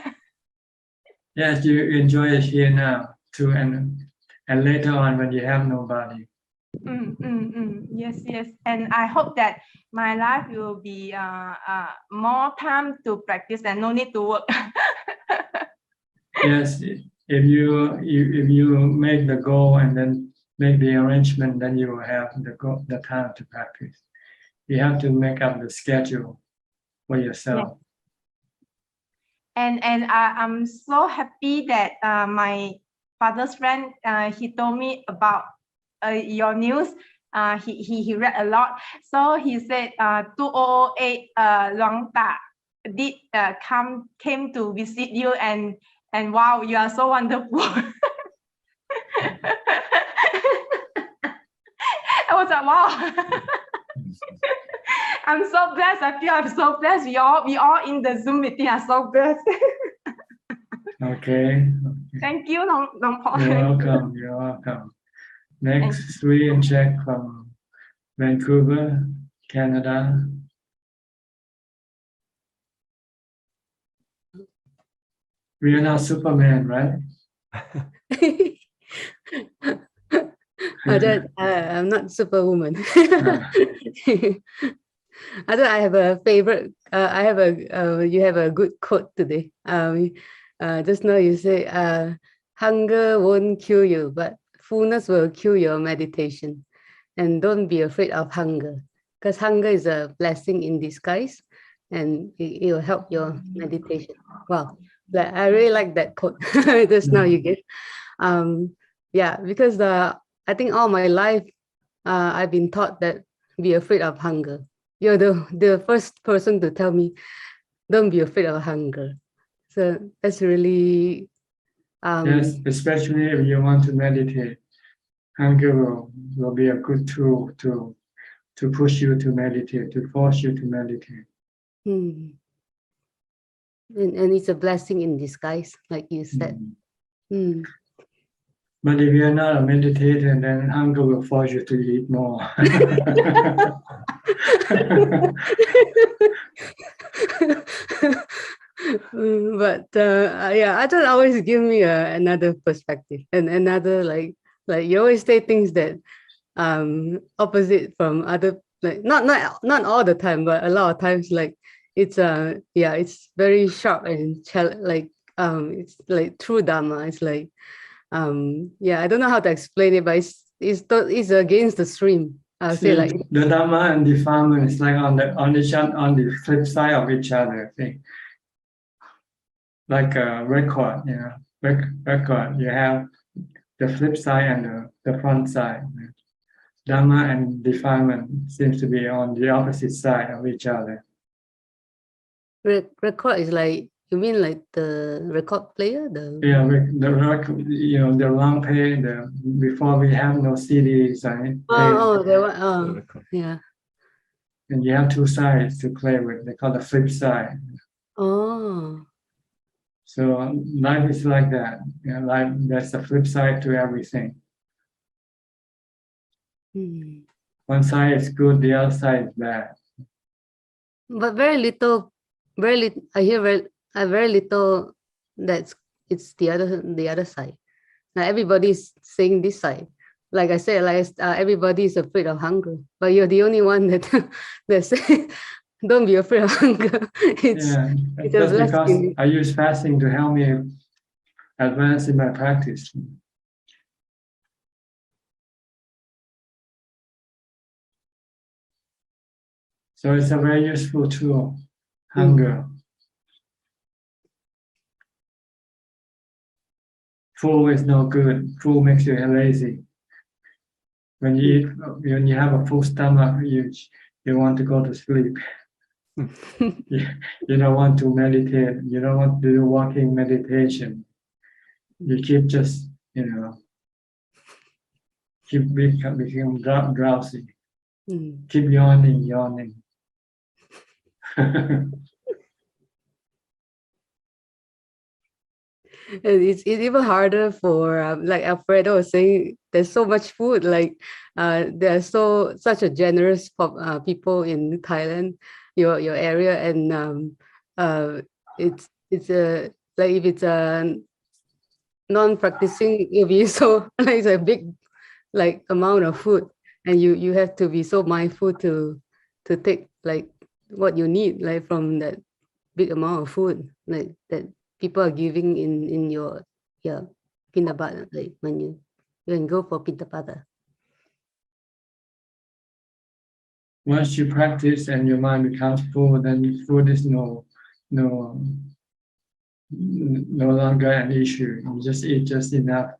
Yes, you enjoy it here now too, and later on when you have nobody. Yes, and I hope that my life will be more time to practice and no need to work. Yes, if you make the goal and then make the arrangement, then you will have the time to practice. You have to make up the schedule for yourself. And I'm so happy that my father's friend he told me about your news. He read a lot, so he said 2008 Luang Ta did came to visit you, and wow, you are so wonderful. I was like, wow. I'm so blessed. I feel I'm so blessed. We all in the Zoom meeting are so blessed. Okay. Thank you, Long Po. You're welcome. Next, Sri and Jack from Vancouver, Canada. We are not Superman, right? I'm not Superwoman. I have a favorite. You have a good quote today. Just now you say, hunger won't kill you, but fullness will kill your meditation. And don't be afraid of hunger, because hunger is a blessing in disguise, and it will help your meditation. Wow, I really like that quote. Just now you gave. Yeah, because I think all my life I've been taught that be afraid of hunger. You're the first person to tell me, don't be afraid of hunger. So that's really yes, especially if you want to meditate. Hunger will be a good tool to push you to meditate, to force you to meditate. And it's a blessing in disguise, like you said. But if you're not a meditator, then hunger will force you to eat more. But yeah, Ajahn always give me another perspective and another like you always say things that opposite from other, like not all the time, but a lot of times, like it's yeah, it's very sharp and like it's like true Dhamma. It's like yeah, I don't know how to explain it, but it's against the stream. I'll say like the Dhamma and defilement is like on the flip side of each other. I think. Like a record, you know, record. You have the flip side and the front side. Dhamma and defilement seems to be on the opposite side of each other. Record is like, you mean like the record player? Yeah, the record, you know, the long play, before we have no CDs, right? Yeah. And you have two sides to play with. They call the flip side. Oh. So life is like that. You know, life, there's a flip side to everything. One side is good, the other side is bad. But very little. I hear very little that's it's the other side. Now everybody's saying this side. Like I said, like everybody is afraid of hunger, but you're the only one that say don't be afraid of hunger. It's that's because I use fasting to help me advance in my practice. So it's a very useful tool, hunger. Food is no good. Food makes you lazy. When you eat, when you have a full stomach, you want to go to sleep. You don't want to meditate. You don't want to do walking meditation. You keep just, you know, keep become drowsy. Keep yawning. It's even harder for like Alfredo was saying, there's so much food, like there's such a generous people in Thailand, your area, and it's a like if it's a non-practicing, it'll be so like it's a big like amount of food, and you have to be so mindful to take like what you need, like from that big amount of food like that people are giving in your Pinabata, like when you can go for Pinabata. Once you practice and your mind becomes full, then food is no longer an issue. You just eat just enough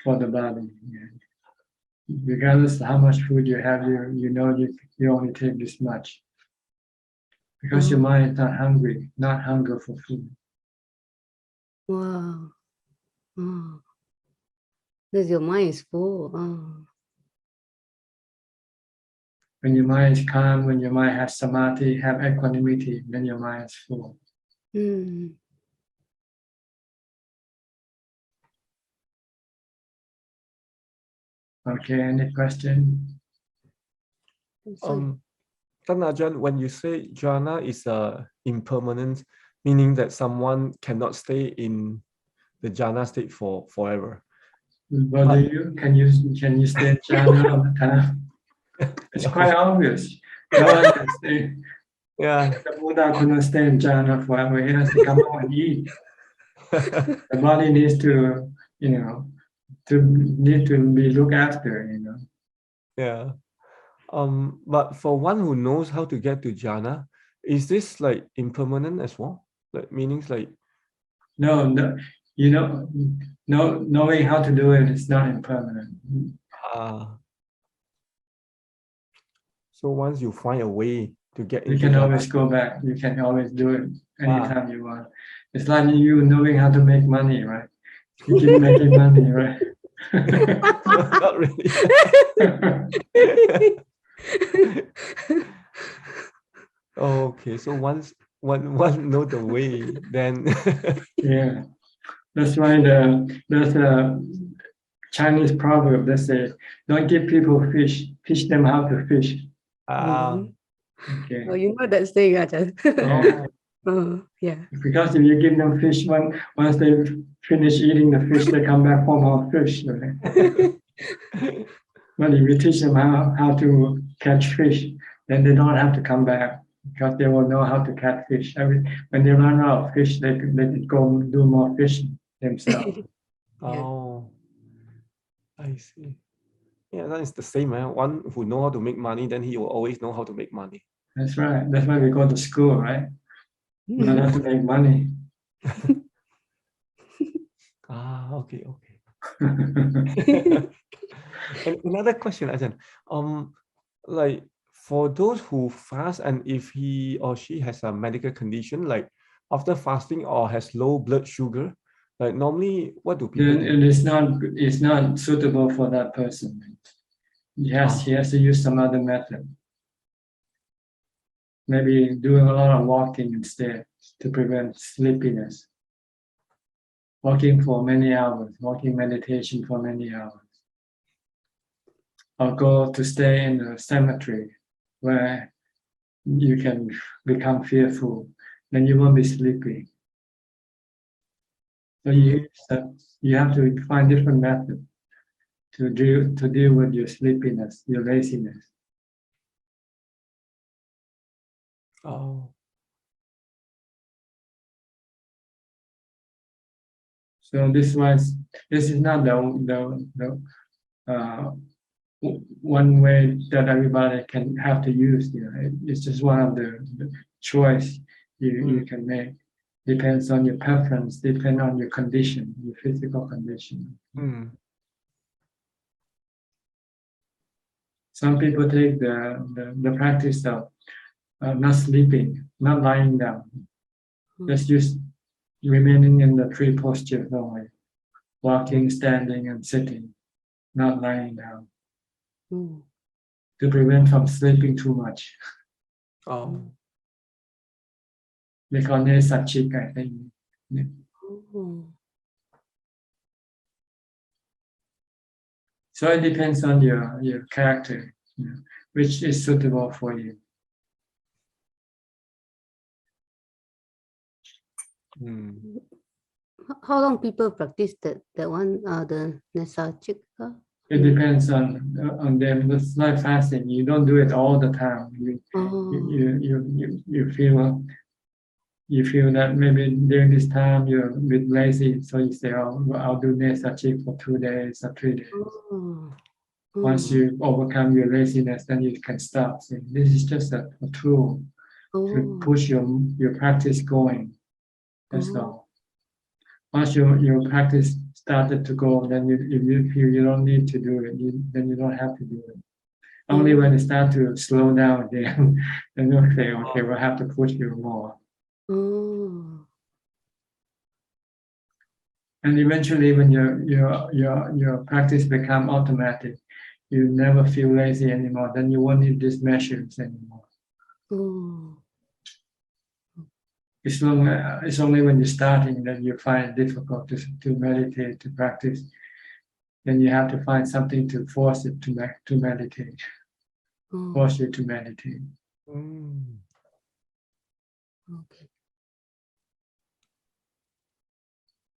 for the body. Regardless of how much food you have, you know you only take this much. Because your mind is not hungry, not hunger for food. Wow. Oh. Because your mind is full. Oh. When your mind is calm, when your mind has samadhi, have equanimity, then your mind is full. Okay, any question? Ajahn, when you say jhana is impermanent, meaning that someone cannot stay in the jhana state for forever. Well, can you stay in jhana all the time? It's quite obvious. No one can stay. The Buddha couldn't stay in jhana forever. He has to come out and eat. The body needs to, need to be looked after, Yeah. But for one who knows how to get to jhana, is this like impermanent as well? Like meanings like no, knowing how to do it is not impermanent. So once you find a way to get you into can jhana, always go back. You can always do it anytime you want. It's like you knowing how to make money, right? You keep making money, right? Not really. Okay, so once one know the way, then Yeah, that's why there's a Chinese proverb that says, "Don't give people fish, teach them how to fish." Okay. Oh, you know that saying, Ajahn. Yeah. Oh, yeah. Because if you give them fish, once they finish eating the fish, they come back for more fish. Right? But if you teach them how to catch fish, then they don't have to come back because they will know how to catch fish. When they run out of fish, they can go do more fishing themselves. Oh, I see. Yeah, that is the same, man. One who know how to make money, then he will always know how to make money. That's right. That's why we go to school, right? Not how to make money. Okay. And another question, Ajahn. Like for those who fast, and if he or she has a medical condition, like after fasting or has low blood sugar, like normally what do people Then do? it's not suitable for that person. He has to use some other method. Maybe doing a lot of walking instead to prevent sleepiness. Walking for many hours, walking meditation for many hours. Or go to stay in a cemetery where you can become fearful, then you won't be sleepy. So you have to find different methods to deal with your sleepiness, your laziness. Oh. So this is not the one way that everybody can have to use. It's just one of the choice you can make. Depends on your preference, depends on your condition, your physical condition. Some people take the practice of not sleeping, not lying down. Just use remaining in the three postures only. Walking, standing, and sitting, not lying down. To prevent from sleeping too much. Oh. They call it Suchart, I think. So it depends on your character, which is suitable for you. How long people practice that one, the Nesachik? It depends on them. It's like fasting. You don't do it all the time. You feel that maybe during this time you're a bit lazy, so you say, "Oh, I'll do Nesachik for 2 days or 3 days." Once you overcome your laziness, then you can stop. So this is just a tool to push your practice going. That's all. Once your practice started to go, then if you feel you don't need to do it, then you don't have to do it. Only when it starts to slow down again, then you'll say, "Okay, we'll have to push you more." And eventually, when your practice become automatic, you never feel lazy anymore. Then you won't need these measures anymore. It's only when you're starting that you find it difficult to meditate, to practice. Then you have to find something to force it to meditate, force you to meditate.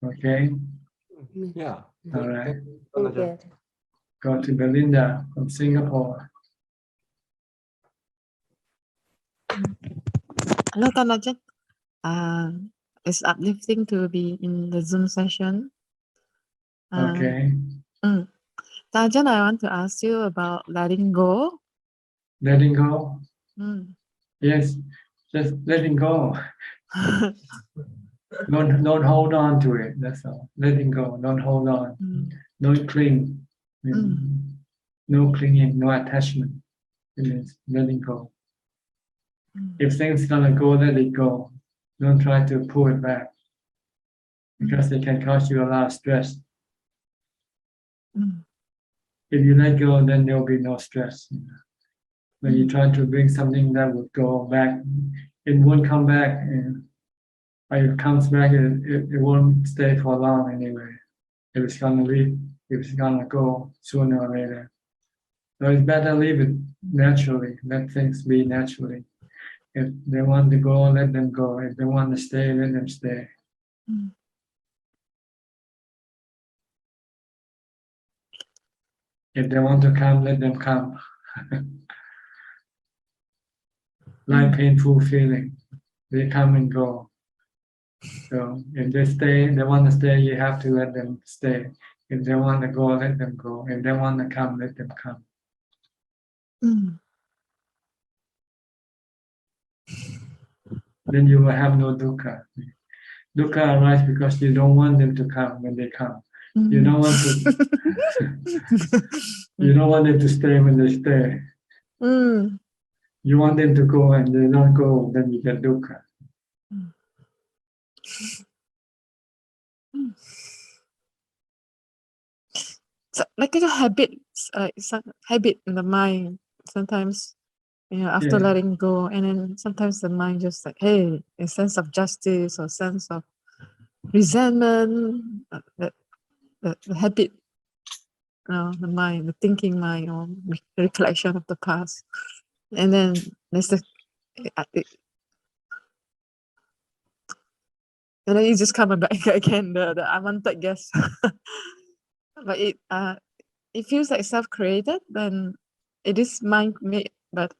Okay? Yeah. All right. Okay. Go to Belinda from Singapore. Hello, Tanajan. It's uplifting to be in the Zoom session. Okay. Tanajan, I want to ask you about letting go. Letting go? Yes, just letting go. Don't hold on to it. That's all. Letting go. Don't hold on. Don't cling. No clinging. No attachment. It means letting go. If things gonna go, let it go. Don't try to pull it back, because it can cause you a lot of stress. If you let go, then there will be no stress. When you try to bring something that would go back, it won't come back. And when it comes back, it won't stay for long anyway. If it's gonna leave, if it's gonna go sooner or later. So it's better leave it naturally, let things be naturally. If they want to go, let them go. If they want to stay, let them stay. If they want to come, let them come. Like painful feeling, they come and go. So if they stay, they want to stay, you have to let them stay. If they want to go, let them go. If they want to come, let them come. Then you will have no dukkha. Dukkha arises because you don't want them to come when they come. You don't want to. You don't want them to stay when they stay. You want them to go and they don't go, then you get dukkha. So like a habit, it's a habit in the mind. Sometimes, after letting go, and then sometimes the mind just like, hey, a sense of justice or sense of resentment, the habit, the mind, the thinking mind, or recollection of the past, and then there's the. And then you just come back again, the unwanted guest. But it feels like self-created, then it is mind-made, but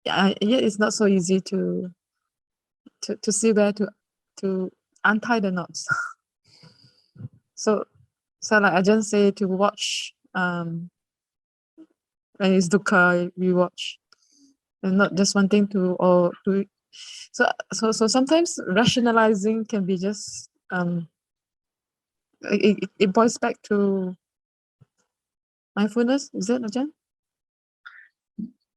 yet it's not so easy to see where to untie the knots. So like Ajahn say, to watch when it's dukkha, we watch, and not just wanting to or to. So sometimes rationalizing can be just it boils back to mindfulness. Is it, Ajahn?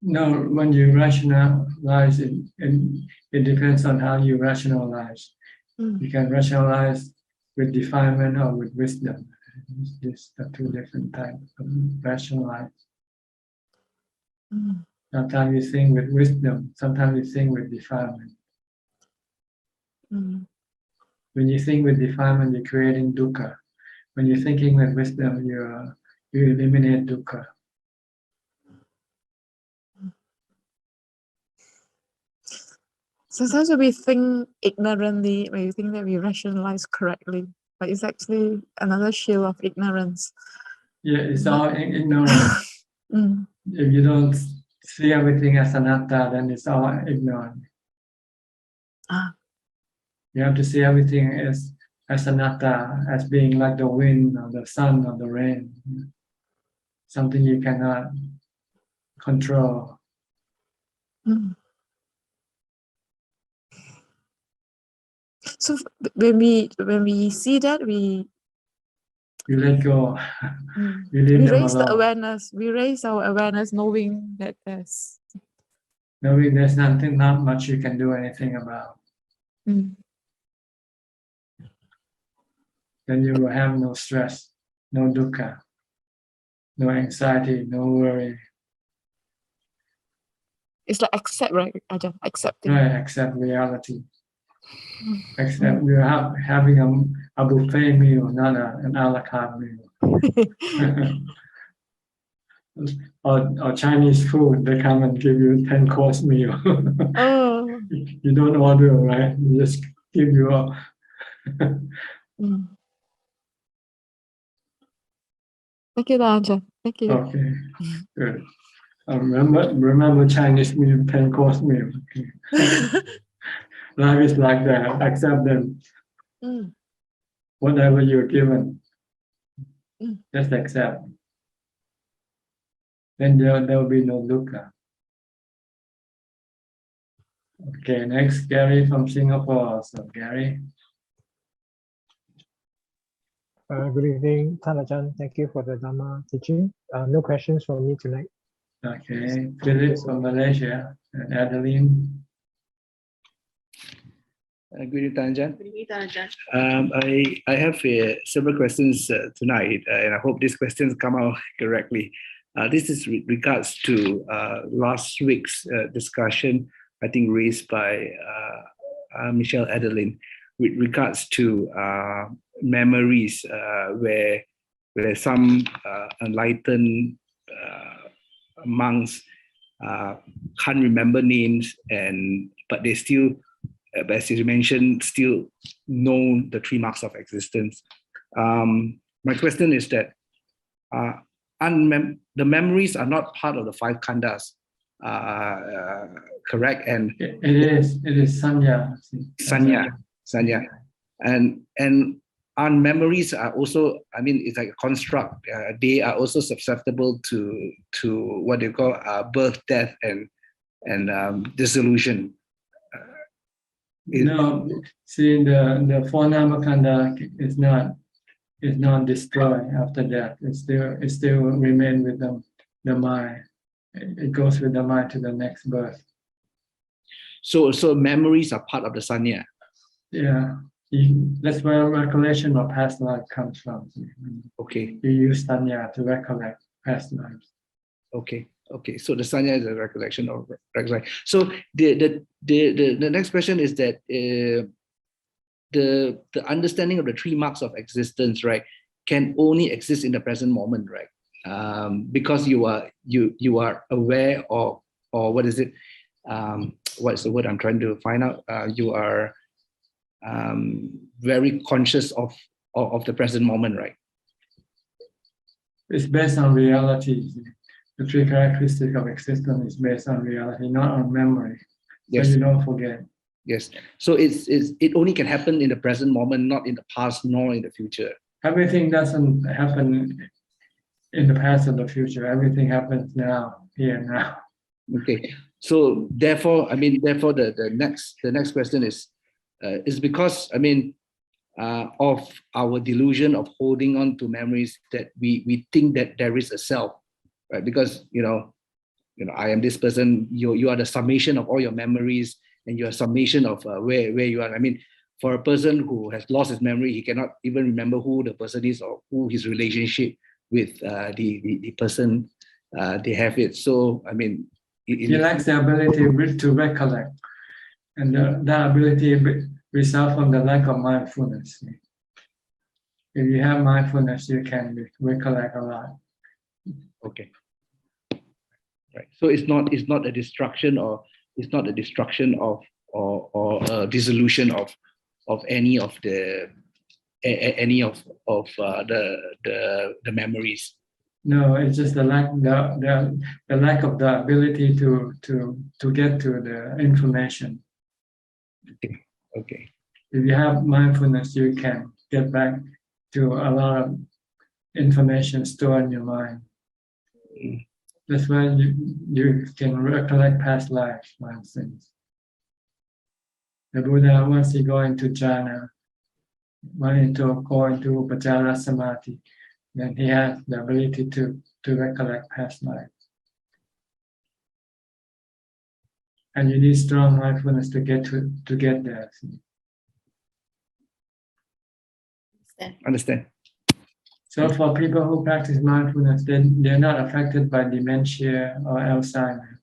No, when you rationalize it, it depends on how you rationalize. You can rationalize with defilement or with wisdom. These are two different types of rationalize. Sometimes you think with wisdom, sometimes you think with defilement. When you think with defilement, you're creating dukkha. When you're thinking with wisdom, you eliminate dukkha. Sometimes we think ignorantly, we think that we rationalize correctly, but it's actually another shield of ignorance. Yeah, it's all ignorance. If you don't see everything as anatta, then it's all ignorant. You have to see everything as anatta, as being like the wind or the sun or the rain. Something you cannot control. So when we see that, you let go. We raise the awareness. We raise our awareness, knowing that there's nothing, not much you can do anything about. Then you will have no stress, no dukkha, no anxiety, no worry. It's like accept, right, Ajahn? Accepting. Right, accept reality. Except we're having a buffet meal, not an a la carte meal. or Chinese food, they come and give you 10-course meal. You don't order, right? You just give you up. Thank you, Ajahn. Thank you. Okay, good. Remember Chinese meal, 10-course meal. Okay. Life is like that. Accept them. Whatever you're given, just accept. Then there will be no dukkha. Okay, next, Gary from Singapore. So, Gary. Good evening, Ajahn. Thank you for the Dhamma teaching. No questions from me tonight. Okay, Philip from Malaysia and Adeline. Good evening, Ajahn. I have several questions tonight, and I hope these questions come out correctly. This is regards to last week's discussion, I think raised by Michelle Adeline, with regards to memories where some enlightened monks can't remember names, but they still, as you mentioned, still know the 3 marks of existence. My question is that the memories are not part of the 5 khandhas, correct? And it is sanya. Sanya. And our memories are also, I mean, it's like a construct. They are also susceptible to what they call birth, death, and dissolution. No, see, the 4 namakanda is not destroyed after death. It still remain with the mind. It goes with the mind to the next birth. So memories are part of the sanya. Yeah, that's where recollection of past life comes from. Okay. You use sanya to recollect past lives. Okay. So the sanya is a recollection of recollection. So the next question is that the understanding of the 3 marks of existence, right, can only exist in the present moment, right? Because you are aware of, or what is it? What's the word I'm trying to find out? You are very conscious of the present moment, right? It's based on reality. The 3 characteristics of existence is based on reality, not on memory. Yes. So you don't forget. Yes. So it only can happen in the present moment, not in the past nor in the future. Everything doesn't happen in the past or the future. Everything happens now, here now. Okay. So therefore, the next question is because of our delusion of holding on to memories that we think that there is a self, right? Because I am this person. You are the summation of all your memories, and you are summation of where you are. For a person who has lost his memory, he cannot even remember who the person is or who his relationship with the person they have it. So he lacks the ability to recollect, and that ability results from the lack of mindfulness. If you have mindfulness, you can recollect a lot. Okay. Right. So it's not a destruction, or it's not a destruction of or a dissolution of any of the memories. No, it's just the lack of the ability to get to the information. Okay. If you have mindfulness, you can get back to a lot of information stored in your mind. That's when you can recollect past lives, for instance. The Buddha, once he go into jhana, go into Upajjhara Samadhi, then he has the ability to recollect past life. And you need strong mindfulness to get there. Understand. So for people who practice mindfulness, they're not affected by dementia or Alzheimer's.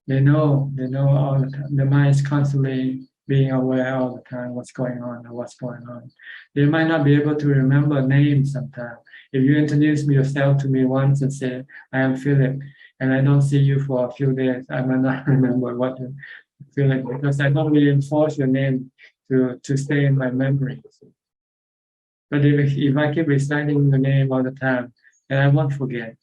They know all the time. The mind is constantly being aware all the time what's going on. They might not be able to remember names sometimes. If you introduce yourself to me once and say, I am Philip, and I don't see you for a few days, I might not remember what you're Philip, because I don't reinforce your name to stay in my memory. But if I keep reciting the name all the time, then I won't forget.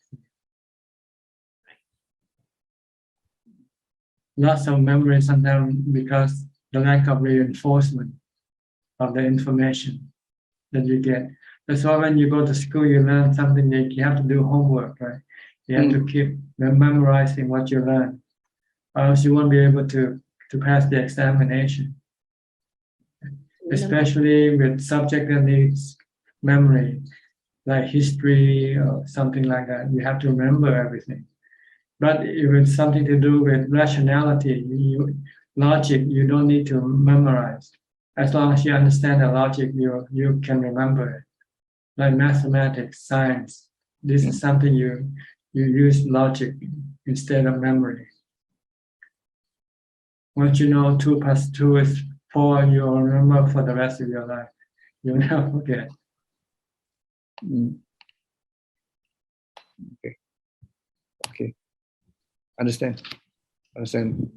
Lots of memory sometimes because the lack of reinforcement of the information that you get. That's why when you go to school, you learn something, you have to do homework, right? You have to keep memorizing what you learn, or else you won't be able to pass the examination. Especially with subject that needs memory, like history or something like that. You have to remember everything. But if it's something to do with rationality, logic, you don't need to memorize. As long as you understand the logic, you can remember it. Like mathematics, science, This is something you use logic instead of memory. Once you know 2 plus 2 is 4, you'll remember for the rest of your life. You'll never forget. Okay. Understand, Ajahn.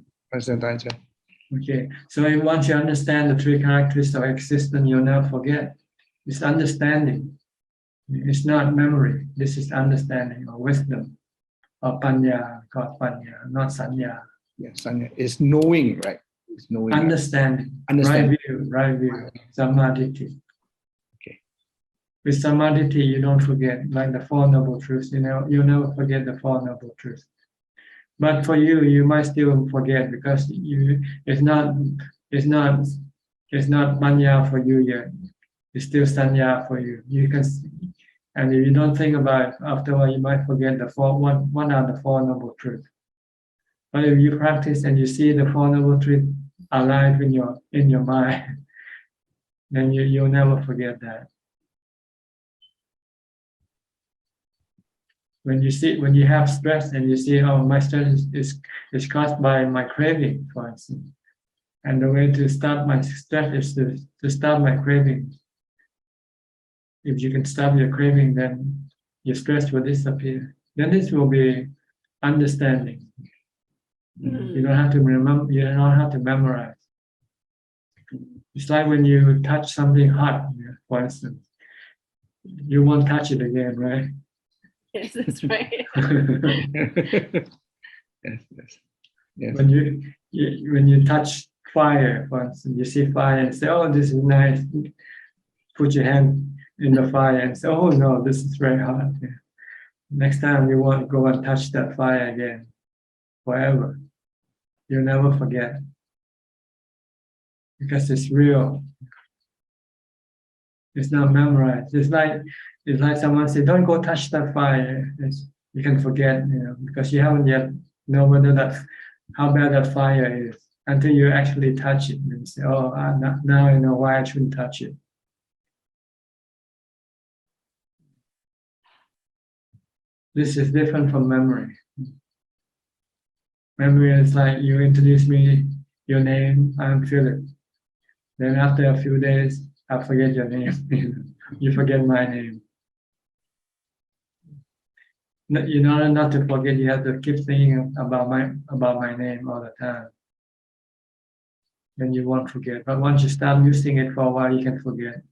Okay, so once you understand the 3 characteristics of existence, you'll never forget. It's understanding. It's not memory. This is understanding or wisdom or panya, called panya, not sanya. Yeah, sanya is knowing, right? It's knowing. Understanding. Understand. Right view. Samadhi. Okay. With samadhi, you don't forget, like the Four Noble Truths. You never forget the Four Noble Truths. But for you, you might still forget because it's not panya for you yet. It's still sanya for you. You can, and if you don't think about it, afterward you might forget the one of the Four Noble Truths. But if you practice and you see the Four Noble Truths alive in your mind, then you'll never forget that. When you have stress and you see, oh, my stress is caused by my craving, for instance, and the way to stop my stress is to stop my craving. If you can stop your craving, then your stress will disappear. Then this will be understanding. You don't have to remember. You don't have to memorize. It's like when you touch something hot, for instance, you won't touch it again, right? Yes, that's right. Yes. When you touch fire, for instance, you see fire and say, "Oh, this is nice." Put your hand in the fire and say, "Oh no, this is very hot." Next time you won't go and touch that fire again, forever. You'll never forget because it's real. It's not memorized. It's like someone said, "Don't go touch that fire." You can forget, because you haven't yet know how bad that fire is until you actually touch it and say, "Oh, now I know why I shouldn't touch it." This is different from memory. Memory is like you introduce me your name, I'm Philip. Then after a few days, I forget your name. You forget my name. In order not to forget, you have to keep thinking about my name all the time. Then you won't forget. But once you start using it for a while, you can forget.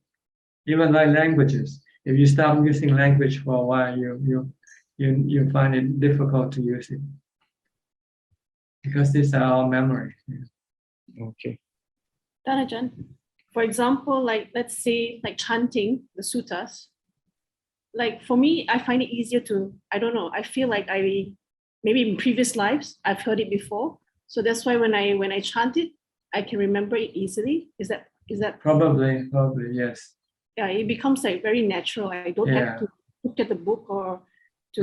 Even like languages, if you start using language for a while, you find it difficult to use it because these are all memory. Okay. Ajahn, for example, like let's say like chanting the suttas, like for me, I find it easier to, I don't know, I feel like maybe in previous lives, I've heard it before. So that's why when I chant it, I can remember it easily. Is that Probably, yes. Yeah, it becomes like very natural. I don't have to look at the book or to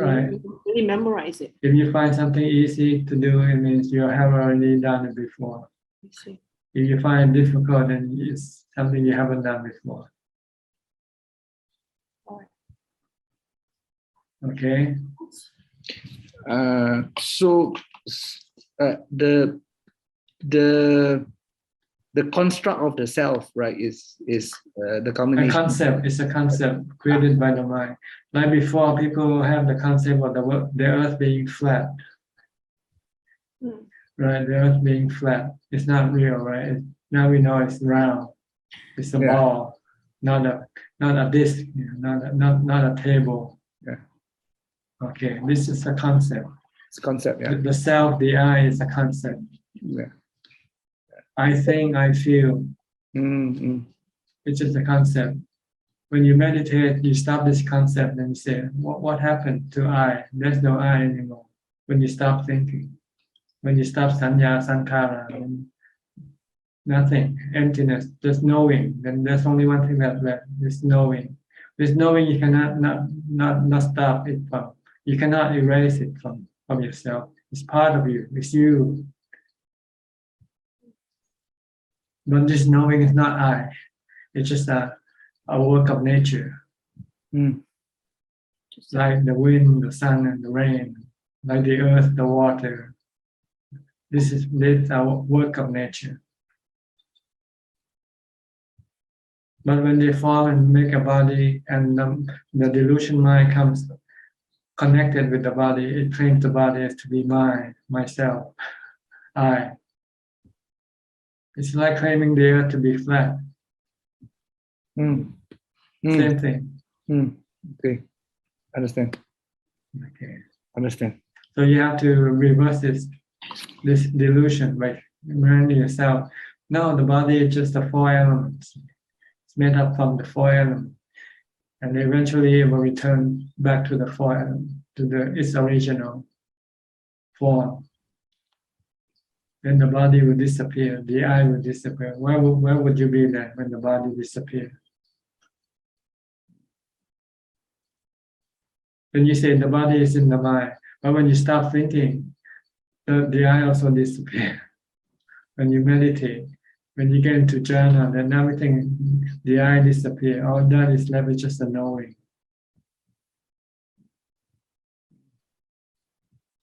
really memorize it. If you find something easy to do, it means you have already done it before. I see. If you find it difficult, then it's something you haven't done before. Okay. So the construct of the self, right, is the combination. A concept. It's a concept created by the mind. Like before, people have the concept of the earth being flat. Right, the earth being flat. It's not real, right? Now we know it's round. It's a ball, not a disc, not a table. Yeah. Okay, this is a concept. It's a concept, yeah. The self, the I is a concept. Yeah. I think, I feel. It's just a concept. When you meditate, you stop this concept and you say, what happened to I? There's no I anymore. When you stop thinking, when you stop sanya, sankhara, nothing, emptiness, just knowing. Then there's only one thing that's left, is knowing. This knowing you cannot not stop it from. You cannot erase it from yourself. It's part of you. It's you. But this knowing is not I. It's just a work of nature. like the wind, the sun, and the rain, like the earth, the water. This is our work of nature. But when they fall and make a body, and the delusion mind comes connected with the body, it trains the body as to be mine, myself, I. It's like claiming the earth to be flat. Same thing. Okay, understand. Okay. Understand. So you have to reverse this delusion by reminding yourself, no, the body is just the four elements. It's made up from the four elements. And eventually it will return back to the four elements, to its original form. Then the body will disappear, the I will disappear. Where would you be then when the body disappears? Then you say the body is in the mind, but when you stop thinking, the I also disappears. When you meditate, when you get into jhana, then everything, the I disappears. All that is left is just a knowing.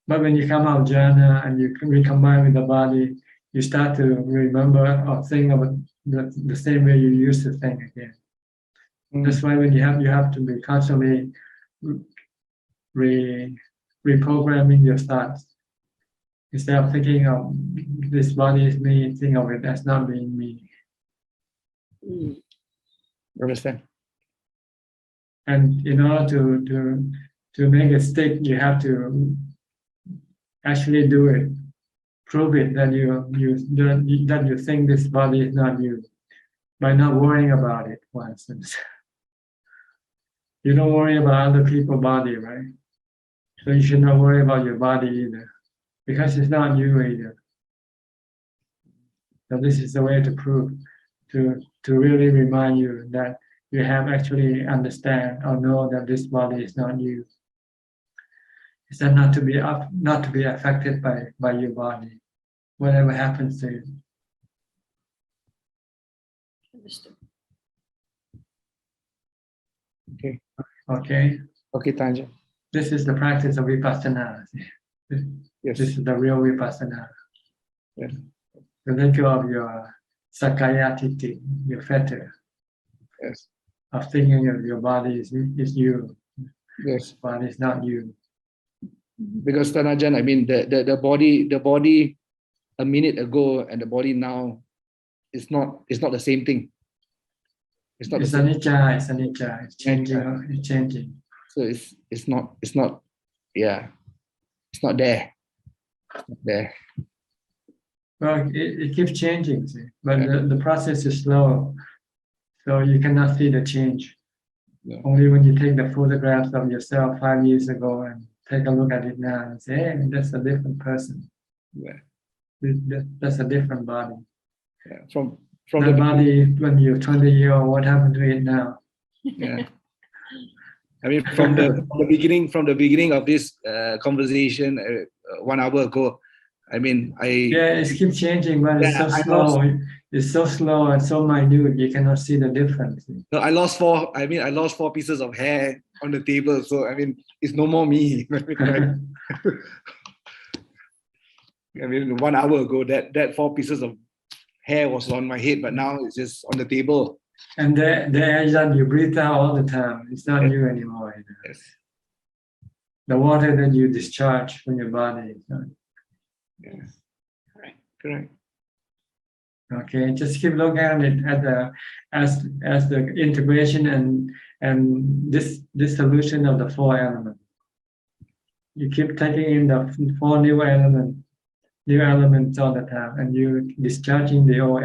But when you come out of jhana and you recombine with the body, you start to remember or think about the same way you used to think again. That's why when you have to be constantly reprogramming your thoughts. Instead of thinking of this body is me, think of it as not being me. Understand. And in order to make it stick, you have to actually do it. Prove it that you think this body is not you by not worrying about it, for instance. You don't worry about other people's body, right? So you should not worry about your body either, because it's not you either. So this is the way to prove, to really remind you that you have actually understand or know that this body is not you. It's not to be affected by your body, whatever happens to you. Okay. Okay. Okay, Tanja. This is the practice of vipassana. Yes. This is the real vipassana. Yes. To let go of your sakaya titi, your fetter. Yes. Of thinking of your body is you. Yes. Body is not you. Because Tanajan, I mean the body a minute ago and the body now is not the same thing. It's not. It's anicca. It's anicca. It's changing. It's changing. So it's not. Yeah, it's not there. It's not there. Well, it keeps changing, see? But the process is slow, so you cannot see the change. Yeah. Only when you take the photographs of yourself 5 years ago and take a look at it now and say, hey, that's a different person. Yeah. That's a different body. Yeah. From the body when you're 20 years old, what happened to it now? Yeah. I mean, from the beginning of this conversation 1 hour ago, I mean, it keeps changing, but it's so slow. It's so slow and so minute, you cannot see the difference. No, I lost 4 pieces of hair on the table. So I mean, it's no more me. I mean, 1 hour ago, that 4 pieces of hair was on my head, but now it's just on the table. And the air that you breathe out all the time, it's not you anymore. Yes. The water that you discharge from your body. Yes. Correct. Okay, just keep looking at it as the integration and this solution of the 4 elements. You keep taking in the 4 new elements all the time, and you're discharging the old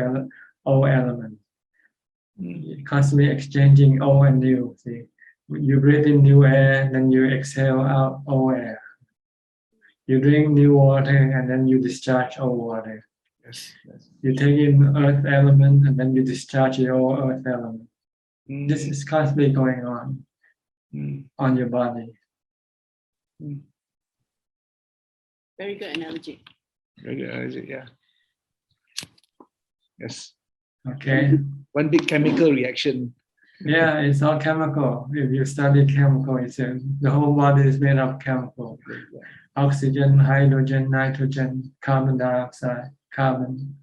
element. You're constantly exchanging old and new. See, you breathe in new air, then you exhale out old air. You drink new water, and then you discharge old water. Yes. You take in earth element, and then you discharge your old earth element. This is constantly going on your body. Very good analogy. Very good analogy, yeah. Yes. Okay. One big chemical reaction Yeah, it's all chemical. If you study chemical, the whole body is made of chemical. Oxygen, hydrogen, nitrogen, carbon dioxide, carbon.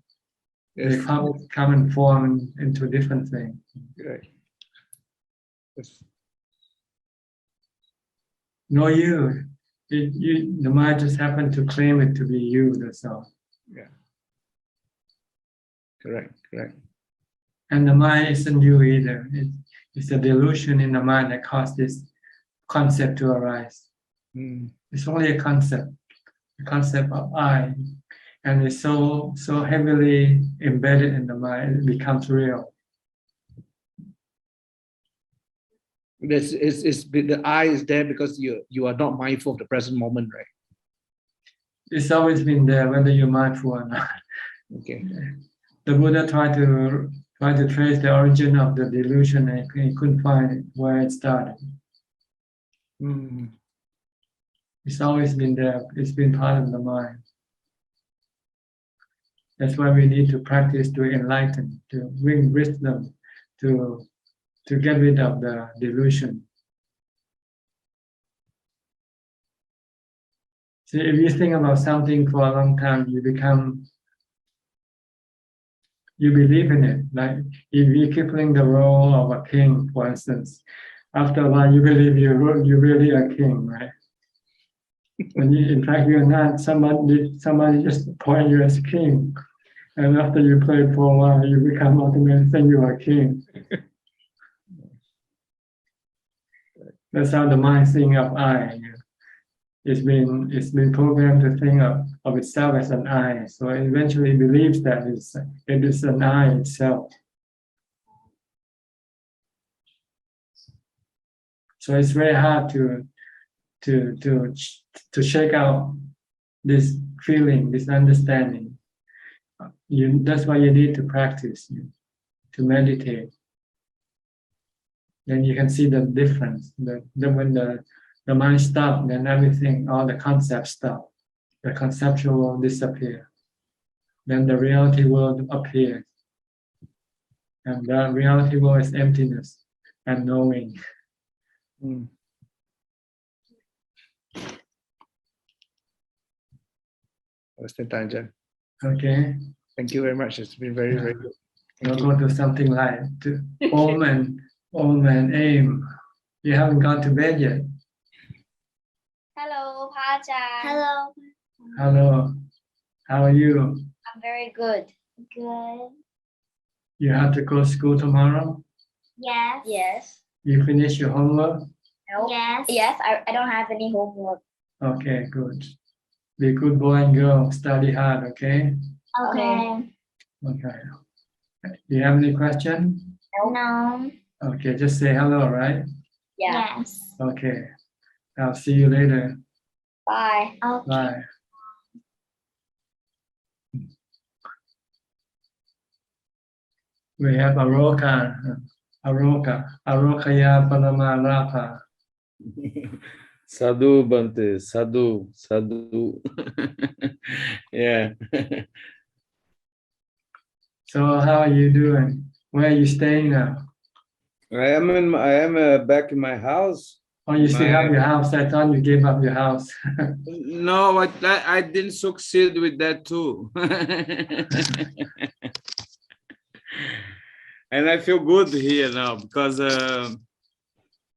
They Yes. come and form into different things. Right. Yes. No you. The mind just happened to claim it to be you, that's all. Yeah. Correct. And the mind isn't you either. It's a delusion in the mind that caused this concept to arise. It's only a concept of I. And it's so heavily embedded in the mind, it becomes real. The I is there because you are not mindful of the present moment, right? It's always been there, whether you're mindful or not. Okay. The Buddha tried to trace the origin of the delusion, and he couldn't find where it started. It's always been there. It's been part of the mind. That's why we need to practice to enlighten, to bring wisdom, to get rid of the delusion. See, if you think about something for a long time, you believe in it. Like if you keep playing the role of a king, for instance, after a while you believe you're really a king, right? When in fact you're not. Somebody just appoint you as king, and after you play for a while, you become automatically think you're a king. That's how the mind thinks of I. It's been programmed to think of itself as an I, so it eventually believes that it is an I itself. So it's very hard to shake out this feeling, this understanding. That's why you need to practice, to meditate. Then you can see the difference. When the mind stops, then everything, all the concepts stop. The conceptual world disappears. Then the reality world appears. And the reality world is emptiness and knowing. Ajahn. Okay. Thank you very much. It's been very, very good. We'll go to something like Om and Aim. You haven't gone to bed yet. Hello, Ajahn. Hello. Hello. How are you? I'm very good. Good. You have to go to school tomorrow? Yes. Yes. You finish your homework? No. Yes. Yes, I don't have any homework. Okay, good. Be a good boy and girl. Study hard, okay? Okay. Okay. Do you have any questions? No. Okay, just say hello, right? Yeah. Yes. Okay. I'll see you later. Bye. Okay. Bye. We have Arokaya Paramarapa. Sadhu Bante, Sadhu. Yeah. So how are you doing? Where are you staying now? I am back in my house. Oh, you still have your house? I thought you gave up your house. No, I didn't succeed with that too. And I feel good here now because,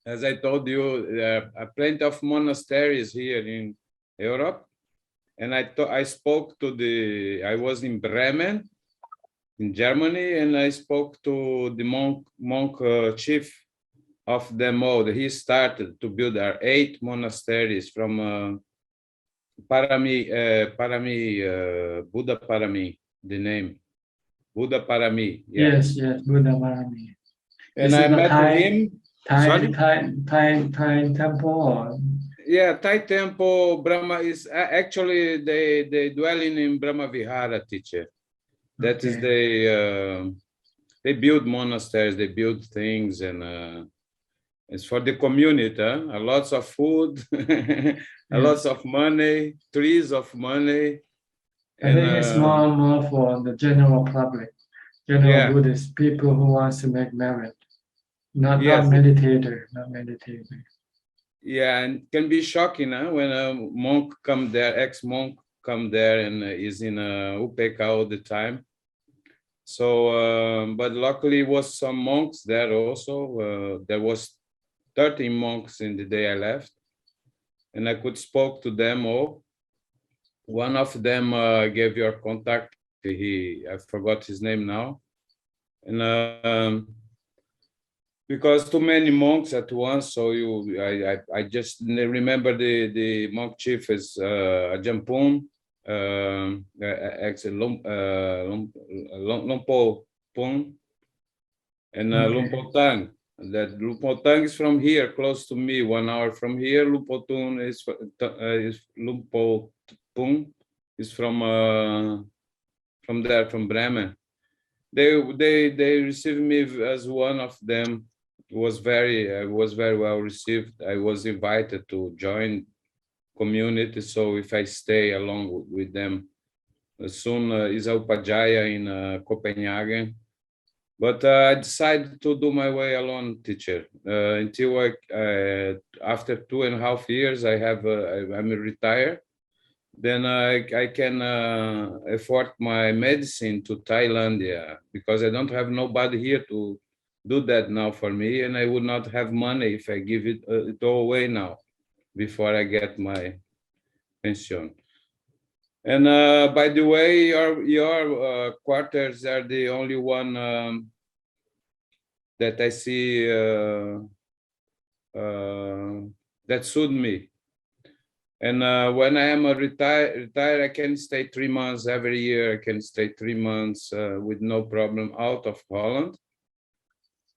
as I told you, there are plenty of monasteries here in Europe. And I spoke to I was in Bremen, in Germany, and I spoke to the monk chief of them all. He started to build 8 monasteries from Parami, Buddha Parami, the name. Buddha Parami. Yeah. Yes, Buddha Parami. And I met him. Thai temple? Or? Yeah, Thai temple. Brahma is actually they dwell in Brahma Vihara, teacher. That is they build monasteries, they build things, and it's for the community. Lots of food, lots of money, trees of money. I think it's more for the general public, general Buddhist people who wants to make merit. not Yes. meditator, not meditator. Yeah, and can be shocking, huh? When a monk come there, ex-monk come there and is in Upeka all the time. So, but luckily was some monks there also. There was 13 monks in the day I left, and I could spoke to them all. One of them gave your contact. I forgot his name now, and because too many monks at once, so I just remember the monk chief is Ajahn Pung, ex Lompo Pung, and Okay. Lumpo Tang. That Lumpo Tang is from here, close to me, 1 hour from here. Lumpo Tung is Lumpo Pung is from there, from Bremen. They received me as one of them. I was very well received. I was invited to join community, so if I stay along with them, soon is Upajaya in Copenhagen. But I decided to do my way alone, teacher. Until after 2.5 years, I'm retired. Then I can afford my medicine to Thailand, yeah, because I don't have nobody here to do that now for me, and I would not have money if I give it all away now before I get my pension. And by the way, your quarters are the only one that I see that suit me. And when I am retired, I can stay 3 months every year. I can stay 3 months with no problem out of Holland.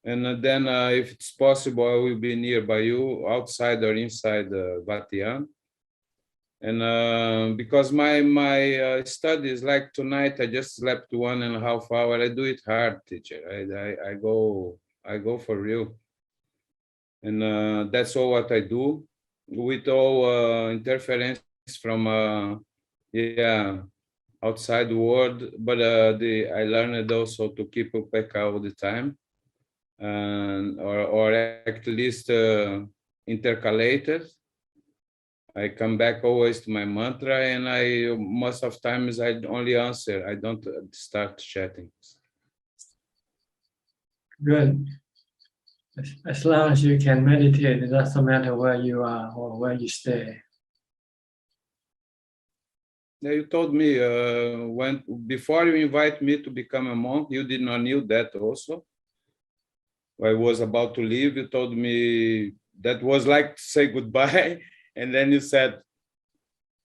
And then if it's possible, I will be nearby you, outside or inside Wat Yan. And because my studies, like tonight, I just slept 1.5 hours. I do it hard, teacher. I go for real. And that's all what I do, with all interference from outside world. But I learned also to keep upeka all the time, or at least intercalated. I come back always to my mantra, and most of times I only answer. I don't start chatting. Good. As long as you can meditate, it doesn't matter where you are or where you stay. Yeah, you told me before you invite me to become a monk, you did not knew that also. I was about to leave. You told me that was like to say goodbye, and then you said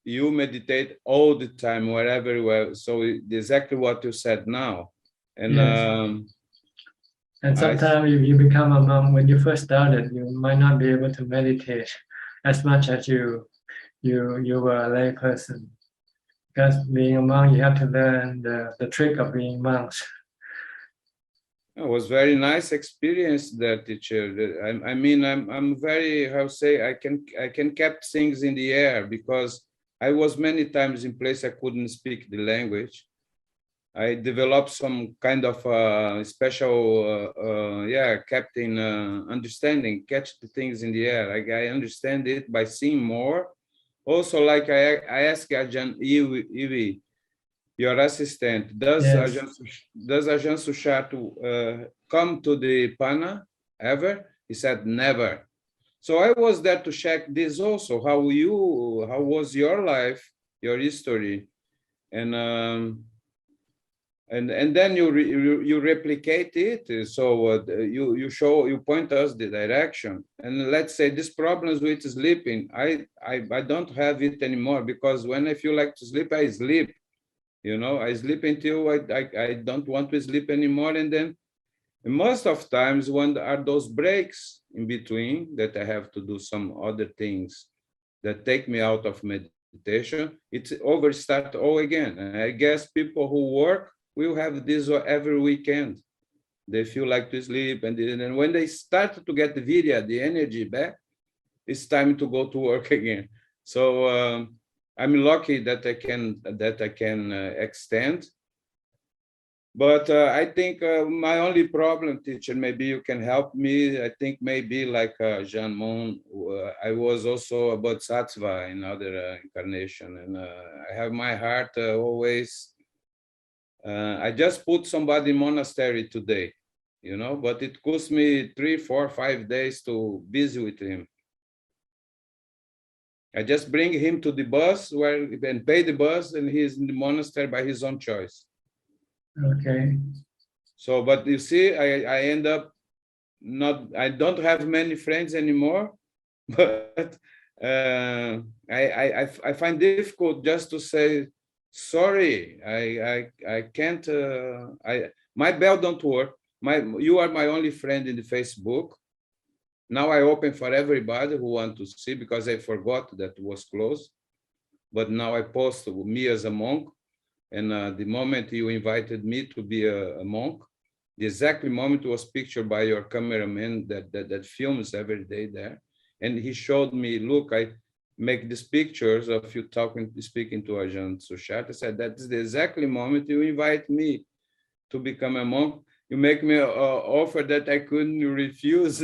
you meditate all the time, wherever you are. So exactly what you said now, and. Yes. And sometimes you become a monk, when you first started, you might not be able to meditate as much as you were a lay person. Because being a monk, you have to learn the trick of being monks. It was very nice experience there, teacher. I mean, I'm very, how say, I can keep things in the air, because I was many times in place I couldn't speak the language. I developed some kind of special, captain understanding, catch the things in the air. I understand it by seeing more. Also, like I asked Ajahn Iwi, your assistant, does Ajahn Suchart come to the Pana ever? He said never. So I was there to check this also. How was your life, your history, and then you replicate it. So you point us the direction. And let's say these problems with sleeping, I don't have it anymore, because when I feel like to sleep, I sleep. You know, I sleep until I don't want to sleep anymore. And then most of times when there are those breaks in between that I have to do some other things that take me out of meditation, it's start all again. And I guess people who work will have this every weekend. They feel like to sleep, and when they start to get the vidya, the energy back, it's time to go to work again. So I'm lucky that I can extend. But I think my only problem, teacher, maybe you can help me. I think maybe like Jean Mon, I was also a bodhisattva in other incarnation, and I have my heart always. I just put somebody in monastery today, you know, but it cost me 3, 4, 5 days to busy with him. I just bring him to the bus and pay the bus, and he's in the monastery by his own choice. Okay. So, but you see, I end up I don't have many friends anymore, but I find difficult just to say, sorry, I can't, my bell don't work. You are my only friend in the Facebook. Now I open for everybody who want to see, because I forgot that it was closed. But now I post me as a monk. And the moment you invited me to be a monk, the exact moment was pictured by your cameraman that films every day there. And he showed me, look, I make these pictures of you speaking to Ajahn Suchart. I said, that's the exactly moment you invite me to become a monk. You make me an offer that I couldn't refuse.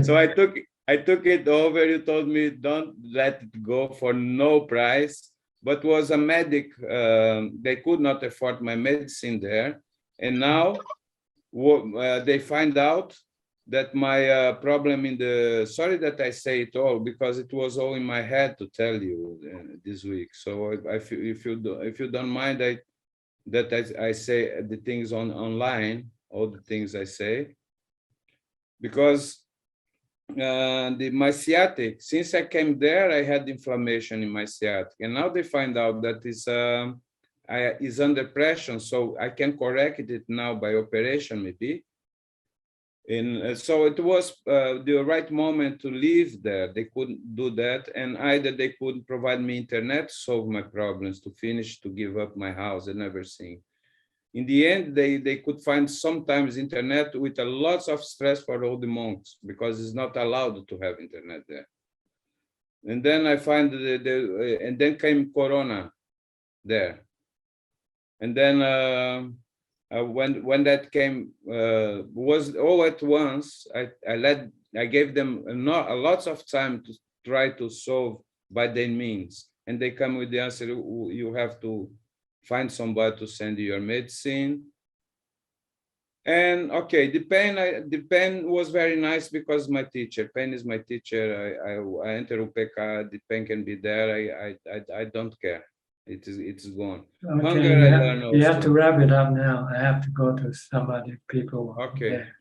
So I took it over. You told me don't let it go for no price, but was a medic. They could not afford my medicine there. And now they find out that my problem sorry that I say it all, because it was all in my head to tell you this week. So if you don't mind, I say the things online, all the things I say, because my sciatic, since I came there, I had inflammation in my sciatic, and now they find out that it's under pressure, so I can correct it now by operation maybe. And so it was the right moment to leave there. They couldn't do that, and either they couldn't provide me internet to solve my problems, to finish, to give up my house and everything. In the end, they could find sometimes internet with a lots of stress for all the monks, because it's not allowed to have internet there. And then I find and then came Corona there. And then when that came, was all at once, I gave them lots of time to try to solve by their means. And they come with the answer, you have to find somebody to send you your medicine. And okay, the pen was very nice, because my teacher, pen is my teacher. I enter UPK, the pen can be there. I don't care. It's gone. Okay, Hunger, you have to wrap it up now. I have to go to some other people. Okay. There.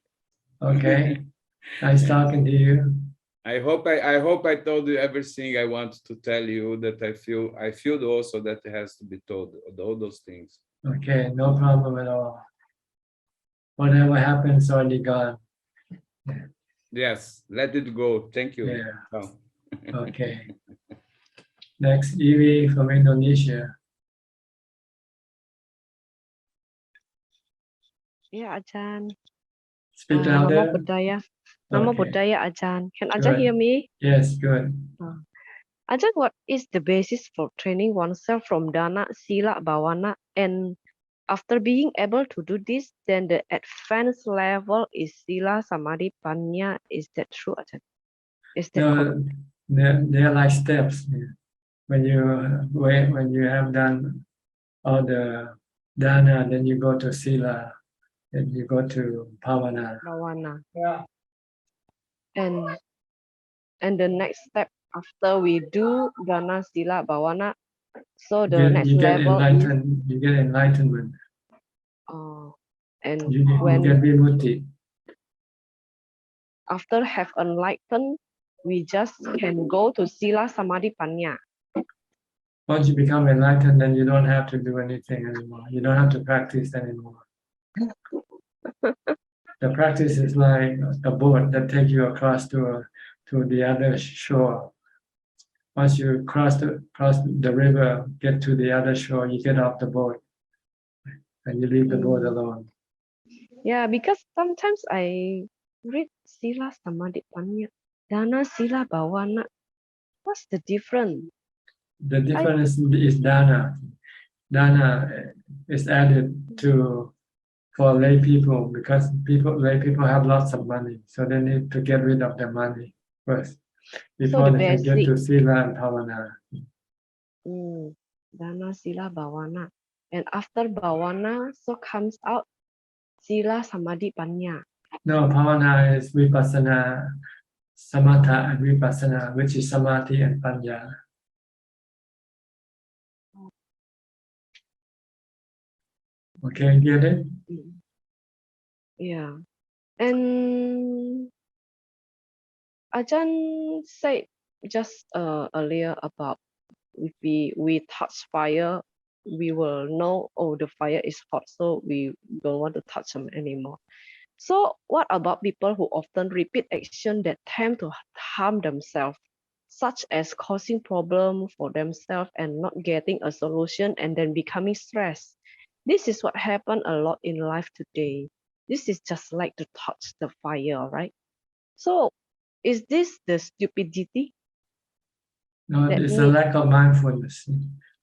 Okay. Nice talking to you. I hope I told you everything I want to tell you, that I feel also that it has to be told, all those things. Okay, no problem at all. Whatever happens, already gone. Yes, let it go. Thank you. Yeah. Oh. Okay. Next, Evie from Indonesia. Yeah, Ajahn. Speak Namo louder. Buddhaya. Namo Okay. Buddhaya, Ajahn. Can Ajahn Good. hear me? Yes, good. Ajahn, what is the basis for training oneself from Dana, Sila, Bhavana? And after being able to do this, then the advanced level is Sila, Samadhi, Panya. Is that true, Ajahn? Is that correct? They're like steps. When you have done all the dana, then you go to sila, then you go to bhavana. Bhavana. Yeah. And the next step after we do Dana, Sila, Bhavana, so the next You get level enlightened. You get enlightenment. And you when get vimutti. after have enlightened, we just can go to Sila, Samadhi, Panya. Once you become enlightened, then you don't have to do anything anymore. You don't have to practice anymore. The practice is like a boat that takes you across to the other shore. Once you cross the river, get to the other shore, you get off the boat, and you leave the boat alone. Yeah, because sometimes I read Sila, Samadhi, Panya, Dana, Sila, Bhavana. What's the difference? The difference is dana. Dana is added for lay people because lay people have lots of money, so they need to get rid of their money first before the they can get to basic- Sila and Bhavana. Dana, Sila, Bhavana. And after Bhavana, so comes out Sila, Samadhi, Panya. No, Bhavana is Vipassana, Samatha and Vipassana, which is Samadhi and Panya. Okay, get it? Yeah. And Ajahn said just earlier about if we touch fire, we will know, oh, the fire is hot, so we don't want to touch them anymore. So what about people who often repeat action that tend to harm themselves, such as causing problem for themselves and not getting a solution and then becoming stressed? This is what happened a lot in life today. This is just like to touch the fire, right? So is this the stupidity? No, that it's a need- lack of mindfulness.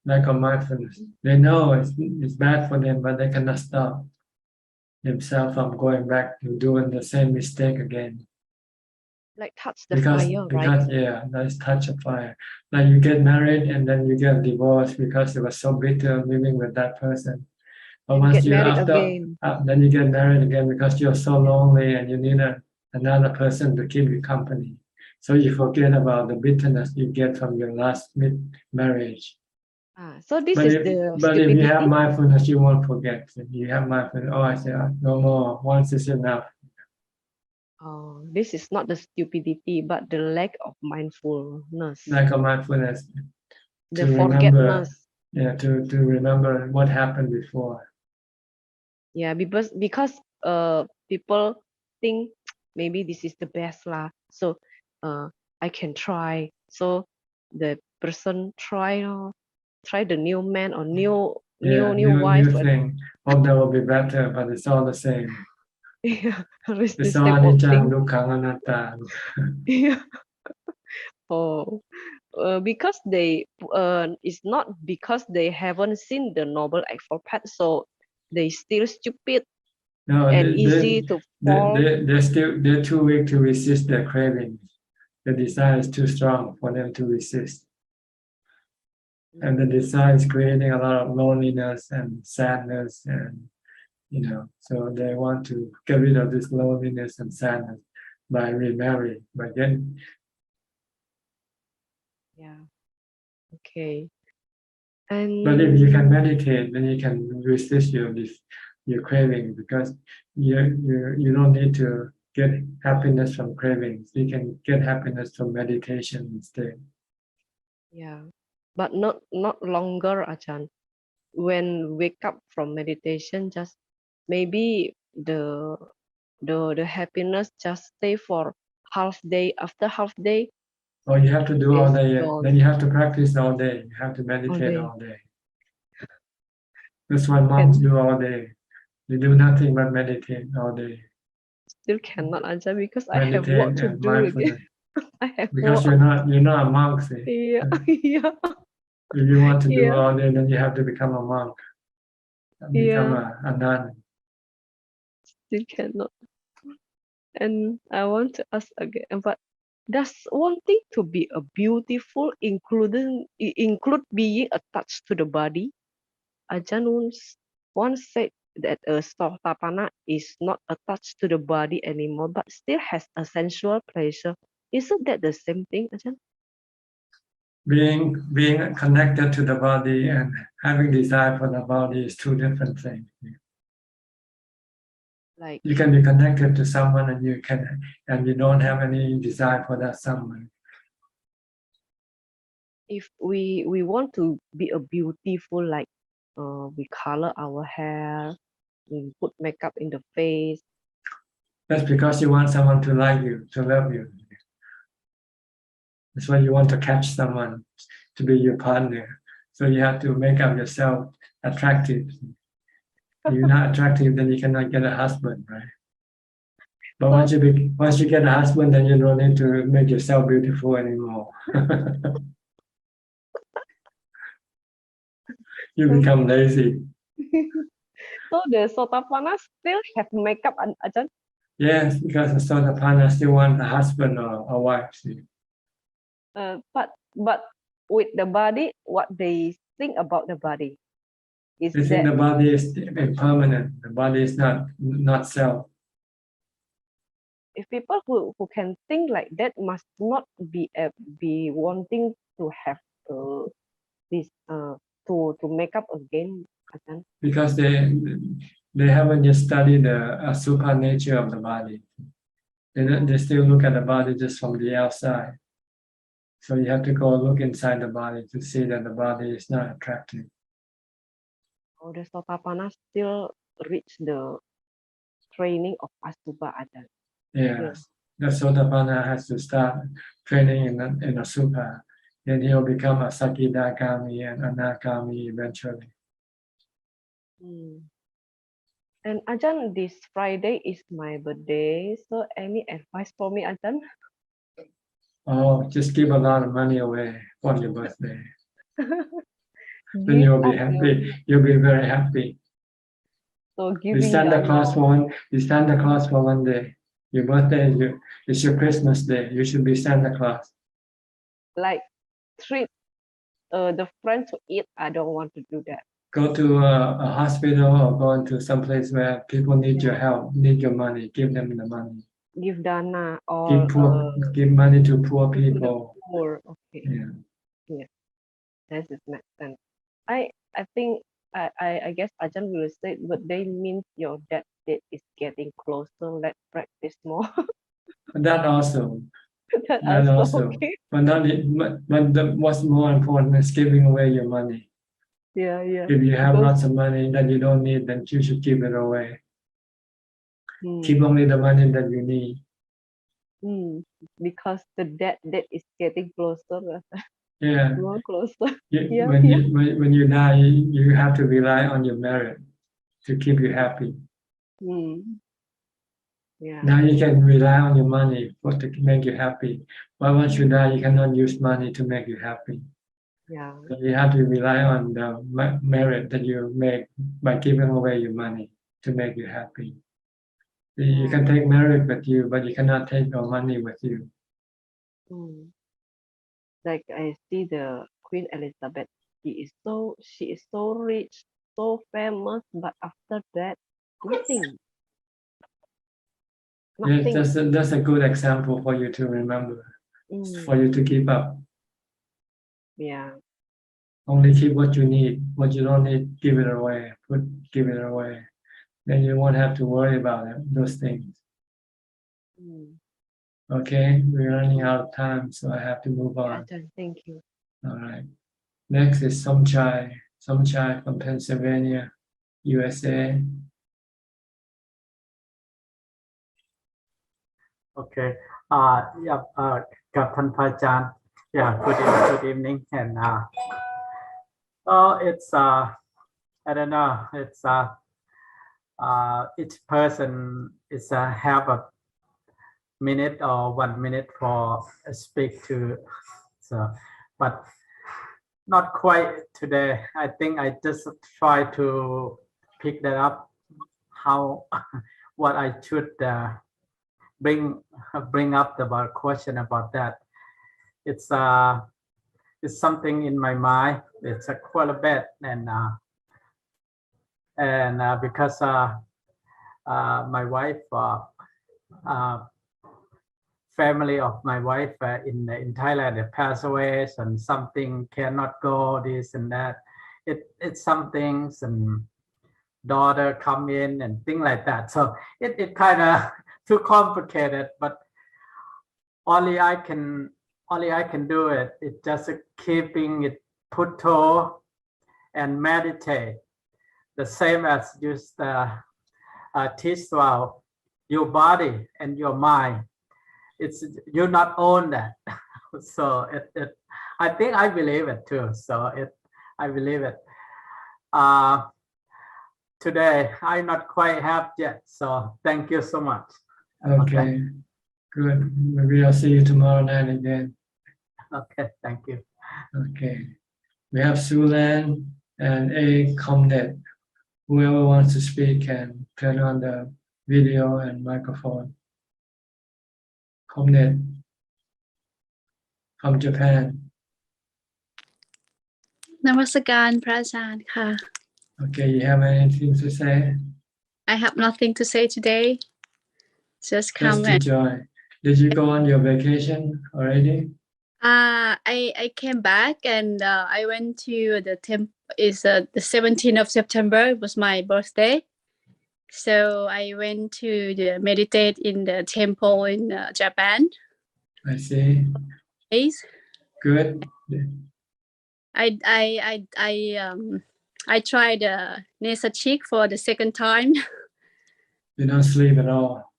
Lack of mindfulness. They know it's bad for them, but they cannot stop themselves from going back to doing the same mistake again. Like touch the Because fire, right? yeah, that's touch a fire. Like you get married and then you get divorced because it was so bitter living with that person. But And once get you married after again. then you get married again because you're so lonely and you need another person to keep you company. So you forget about the bitterness you get from your last marriage. So this But is if, the but if you have stupidity. mindfulness, you won't forget. You have mindfulness. Oh, I say no more. Once is enough. Oh, this is not the stupidity, but the lack of mindfulness. Lack of mindfulness. The To remember, forgetfulness. yeah, to remember what happened before. Yeah, because people think maybe this is the best lah. So I can try. So the person try the new man or new wife. New thing. Hope that will be better, but it's all the same. Yeah, it's the It's all same old anicca, thing. dukkha, anatta. Yeah. Oh, because it's not because they haven't seen the noble eightfold path, so they still stupid No, and easy to fall. they're too weak to resist their cravings. The desire is too strong for them to resist. And the desire is creating a lot of loneliness and sadness and so they want to get rid of this loneliness and sadness by remarrying. But then Yeah. Okay. And but if you can meditate, then you can resist your craving because you don't need to get happiness from cravings. You can get happiness from meditation instead. Yeah, but not longer, Ajahn. When wake up from meditation, just maybe the happiness just stay for half day. After half day, Or you have to do all it's day. gone. Then you have to practice all day. You have to meditate all day. That's what monks do all day. You do nothing but meditate all day. Still cannot, Ajahn, because I have Meditate work to and do mindfulness. again. I have Because work. you're not a monk, see. Yeah, yeah, If you want to do yeah, all day, then you have to become a monk. Become yeah. a nun. Still cannot. And I want to ask again, but does wanting to be a beautiful include being attached to the body? Ajahn once said that a Sotapana is not attached to the body anymore, but still has a sensual pleasure. Isn't that the same thing, Ajahn? Being connected to the body and having desire for the body is two different things. Like you can be connected to someone and you don't have any desire for that someone. if we want to be a beautiful, like we color our hair, we put makeup in the face. That's because you want someone to like you, to love you. That's why you want to catch someone to be your partner. So you have to make up yourself attractive. If you're not attractive, then you cannot get a husband, right? But once you get a husband, then you don't need to make yourself beautiful anymore. you become lazy. So the Sotapanna still have makeup, Ajahn? Yes, because the Sotapanna still want a husband or a wife. See. But with the body, what they think about the body is They think that the body is impermanent. The body is not self. if people who can think like that must not be wanting to have this to make up again, Ajahn. Because they haven't yet studied the super nature of the body. They still look at the body just from the outside. So you have to go look inside the body to see that the body is not attractive. Oh, the Sotapanna still reach the training of Asubha, Ajahn. Yes, the Sotapanna has to start training in a Supa. Then he'll become a Sakidagami and Anagami eventually. And Ajahn, this Friday is my birthday. So any advice for me, Ajahn? Oh, just give a lot of money away for your birthday. Then Give you'll be up happy. You'll be very happy. So You giving Santa Claus Dhamma. for one day. Your birthday is your Christmas day. You should be Santa Claus. Like treat the friends to eat. I don't want to do that. Go to a hospital or go into some place where people need your help, need your money. Give them the money. Give dana or Give money to poor to the people. poor. Okay. Yeah. Yeah. That is makes sense. I think I guess Ajahn will say, but they means your death date is getting closer. Let's practice more. That also. That That also also. okay. But what's more important is giving away your money. Yeah. If you have Because lots of money that you don't need, then you should give it away. Keep only the money that you need. Because the death date is getting closer. Yeah. More closer. When you die, you have to rely on your merit to keep you happy. Yeah. Now you can rely on your money to make you happy. But once you die, you cannot use money to make you happy. Yeah. So you have to rely on the merit that you make by giving away your money to make you happy. You can take merit with you, but you cannot take your money with you. Like I see the Queen Elizabeth. She is so rich, so famous, but after that, nothing. Yes, that's a good example for you to remember, for you to keep up. Yeah. Only keep what you need. What you don't need, give it away. Give it away. Then you won't have to worry about those things. Okay, we're running out of time, so I have to move on. Thank you. All right. Next is Somchai from Pennsylvania, USA. Okay. Captain Pajan. Yeah. Good evening. And it's I don't know. It's each person is have a minute or 1 minute for speak to. So, but not quite today. I think I just try to pick that up. How what I should. Bring up the question about that. It's something in my mind. It's quite a bit, and because my wife, family of my wife in Thailand passed away, and something cannot go, this and that. It's some things, and daughter come in and things like that. So it kind of too complicated, but only I can do it. It's just keeping it putto and meditate, the same as just teach about your body and your mind. It's you not own that. So I think I believe it too. So I believe it. Today I'm not quite happy yet. So thank you so much. Okay. Good. Maybe I'll see you tomorrow night again. Okay, thank you. Okay. We have Sulan and A Comnet. Whoever wants to speak can turn on the video and microphone. Comnet from Japan. นมัสการพระอาจารย์ค่ะ Okay, you have anything to say? I have nothing to say today. Just Just come to and join. Did you go on your vacation already? I came back and I went to the temple. Is the 17th of September. It was my birthday, so I went to meditate in the temple in Japan. I see. Days. Good. I tried Nesachik for the second time. You don't sleep at all.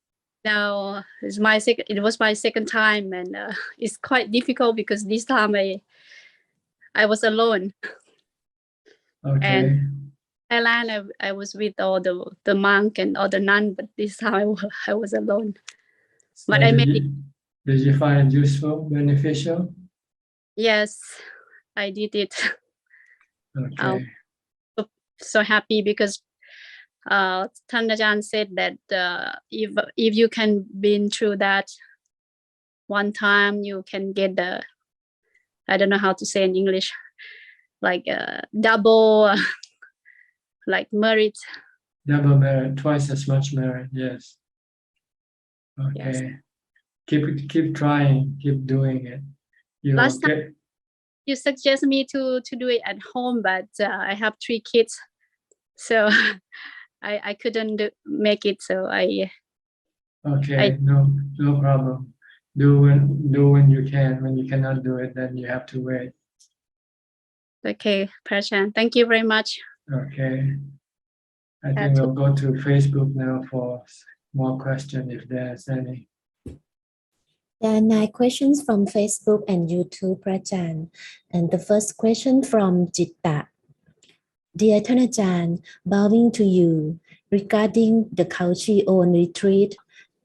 No, it was my second time, and it's quite difficult because this time I was alone. Okay. And Thailand, I was with all the monk and all the nun, but this time I was alone. But So I made it. Did you find it useful, beneficial? Yes, I did it. Okay. So happy because Ajahn said that if you can been through that one time, you can get I don't know how to say in English, like double like merit. Double merit, twice as much merit. Yes. Okay. Yes. Keep trying. Keep doing it. You Last will get. time you suggest me to do it at home, but I have 3 kids, so I couldn't make it. So Okay. No problem. Do when you can. When you cannot do it, then you have to wait. Okay, Prashan, thank you very much. Okay. I think we'll go to Facebook now for more questions if there's any. There are 9 questions from Facebook and YouTube, Prachan. And the first question from Jitta. Dear Thanachan, bowing to you regarding the Khao-Chi-On retreat,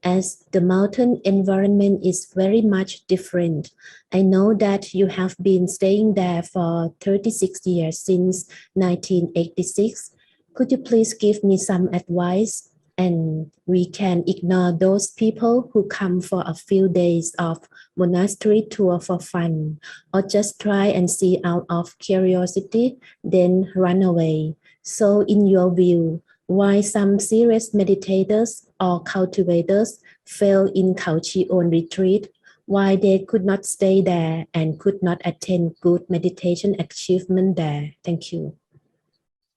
as the mountain environment is very much different. I know that you have been staying there for 36 years since 1986. Could you please give me some advice? And we can ignore those people who come for a few days of monastery tour for fun, or just try and see out of curiosity, then run away. So in your view, why some serious meditators or cultivators fail in Khao-Chi-On retreat? Why they could not stay there and could not attain good meditation achievement there? Thank you.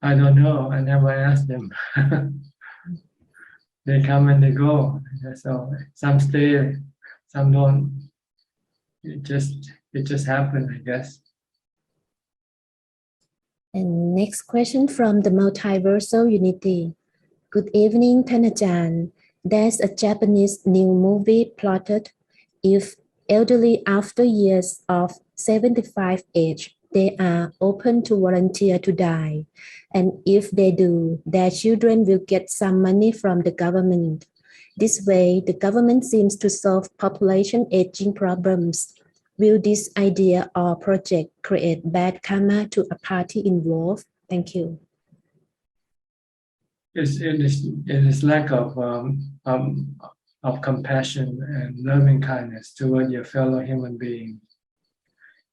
I don't know. I never asked them. They come and they go. So some stay, some don't. It just happened, I guess. And next question from the Multiversal Unity. Good evening, Thanachan. There's a Japanese new movie plotted. If elderly after years of 75 age, they are open to volunteer to die. And if they do, their children will get some money from the government. This way, the government seems to solve population aging problems. Will this idea or project create bad karma to a party involved? Thank you. It is lack of compassion and loving kindness toward your fellow human being.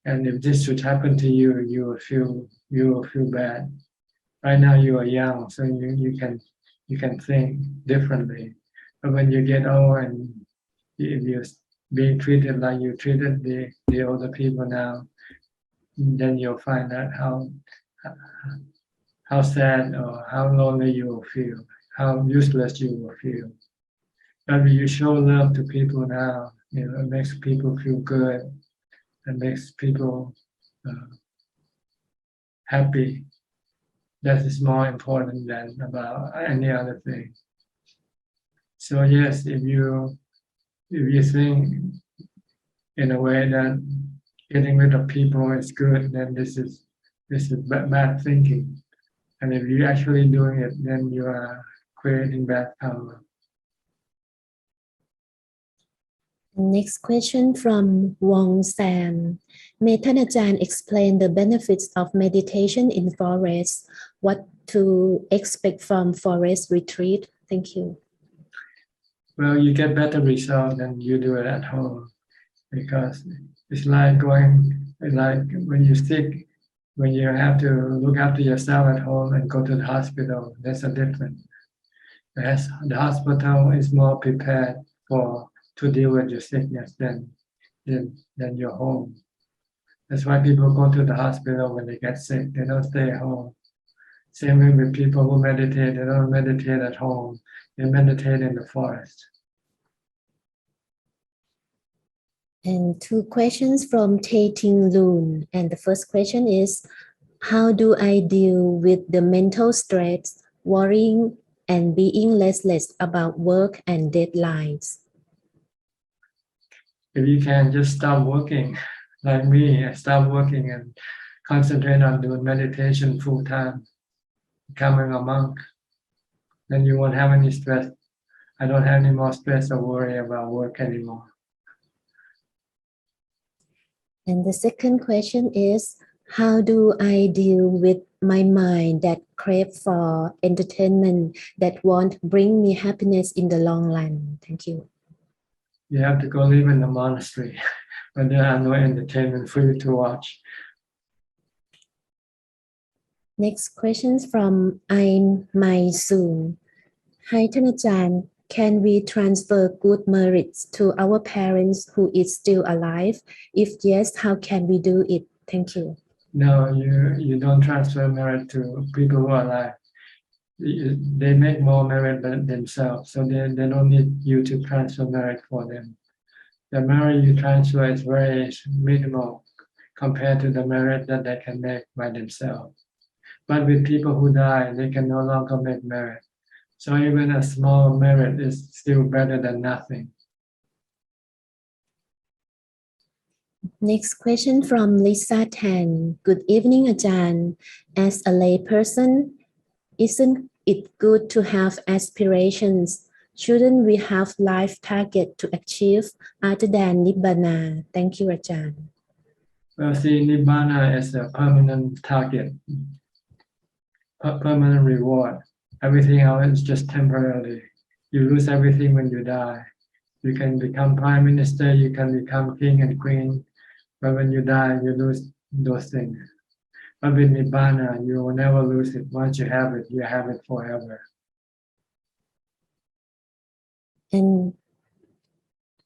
And if this should happen to you, you will feel bad. Right now you are young, so you can think differently. But when you get old and if you're being treated like you treated the older people now, then you'll find out how sad or how lonely you will feel, how useless you will feel. But when you show love to people now, it makes people feel good. It makes people happy. That is more important than about any other thing. So yes, if you think in a way that getting rid of people is good, then this is bad thinking. And if you're actually doing it, then you are creating bad karma. Next question from Wong Sam. May Ajahn explain the benefits of meditation in forest? What to expect from forest retreat? Thank you. Well, you get better results than you do it at home, because it's like when you're sick, when you have to look after yourself at home and go to the hospital. There's a difference. The hospital is more prepared to deal with your sickness than your home. That's why people go to the hospital when they get sick. They don't stay at home. Same way with people who meditate. They don't meditate at home. They meditate in the forest. And 2 questions from Tae Ting Loon. And the first question is, how do I deal with the mental stress, worrying, and being restless about work and deadlines? If you can just stop working, like me, I stop working and concentrate on doing meditation full time, becoming a monk, then you won't have any stress. I don't have any more stress or worry about work anymore. And the second question is, how do I deal with my mind that crave for entertainment that won't bring me happiness in the long run? Thank you. You have to go live in the monastery where there are no entertainment for you to watch. Next questions from I'm My Soon. Hi Ajahn, can we transfer good merits to our parents who is still alive? If yes, how can we do it? Thank you. No, you don't transfer merit to people who are alive. They make more merit than themselves, so they don't need you to transfer merit for them. The merit you transfer is very minimal compared to the merit that they can make by themselves. But with people who die, they can no longer make merit. So even a small merit is still better than nothing. Next question from Lisa Tan. Good evening, Ajahn. As a layperson, isn't it good to have aspirations? Shouldn't we have life target to achieve other than Nibbana? Thank you, Ajahn. Well, see, Nibbana is a permanent target, permanent reward. Everything else is just temporarily. You lose everything when you die. You can become prime minister, you can become king and queen, but when you die, you lose those things. But with Nibbana, you will never lose it. Once you have it forever. And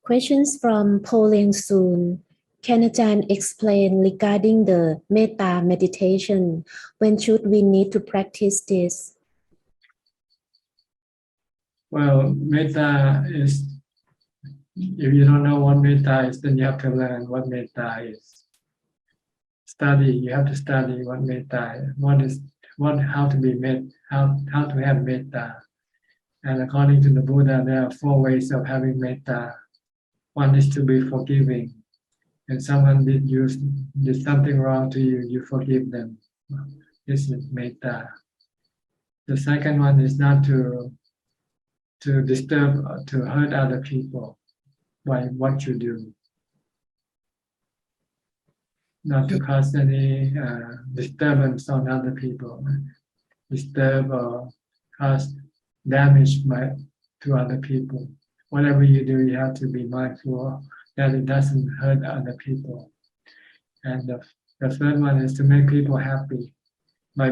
questions from Polling Soon. Can Ajahn explain regarding the metta meditation? When should we need to practice this? Well, metta is, if you don't know what metta is, then you have to learn what metta is. You have to study what metta is, how to be how to have metta. And according to the Buddha, there are 4 ways of having metta. One is to be forgiving. And someone did something wrong to you, you forgive them. This is metta. The second one is not to disturb or to hurt other people by what you do. Not to cause any disturbance on other people. Disturb or cause damage to other people. Whatever you do, you have to be mindful that it doesn't hurt other people. And the third one is to make people happy by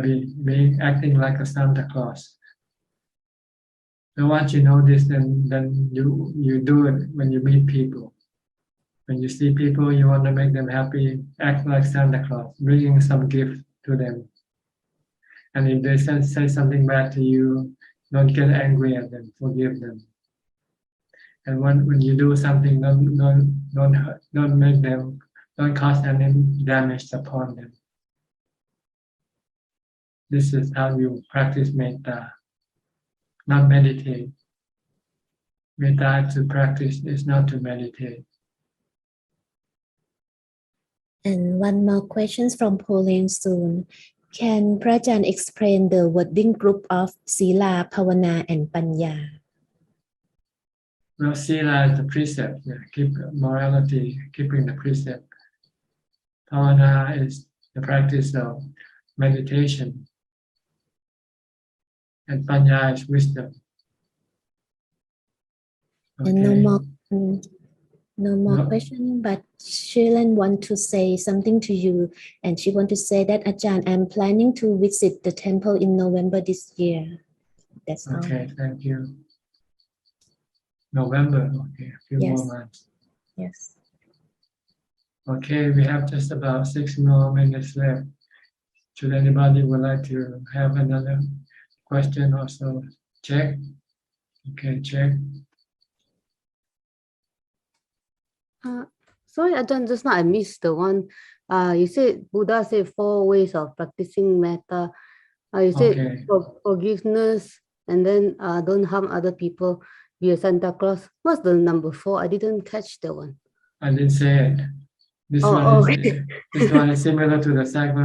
acting like a Santa Claus. So once you know this, then you do it when you meet people. When you see people, you want to make them happy, act like Santa Claus, bringing some gift to them. And if they say something bad to you, don't get angry at them, forgive them. And when you do something, don't make them, don't cause any damage upon them. This is how you practice metta, not meditate. Metta to practice is not to meditate. And one more questions from Pauline Soon. Can Ajahn explain the working group of Sila, Pavana, and Panya? Well, sila is the precept. Yeah, keep morality, keeping the precept. Bhavana is the practice of meditation, and panya is wisdom. And no Okay. more, no more No. question, but Shilan want to say something to you, and she want to say that Ajahn, I'm planning to visit the temple in November this year. That's all. Okay, thank you. November, okay, a few more Yes. months. Yes. Okay, we have just about 6 more minutes left. Should anybody would like to have another question or so? Check. Okay, check. Sorry, Ajahn, just now I missed the one. You said Buddha said 4 ways of practicing metta. You said Okay. forgiveness, and then don't harm other people. Be a Santa Claus. What's the number 4? I didn't catch the one. I didn't say it. This Oh, one is okay. this one is similar to the second.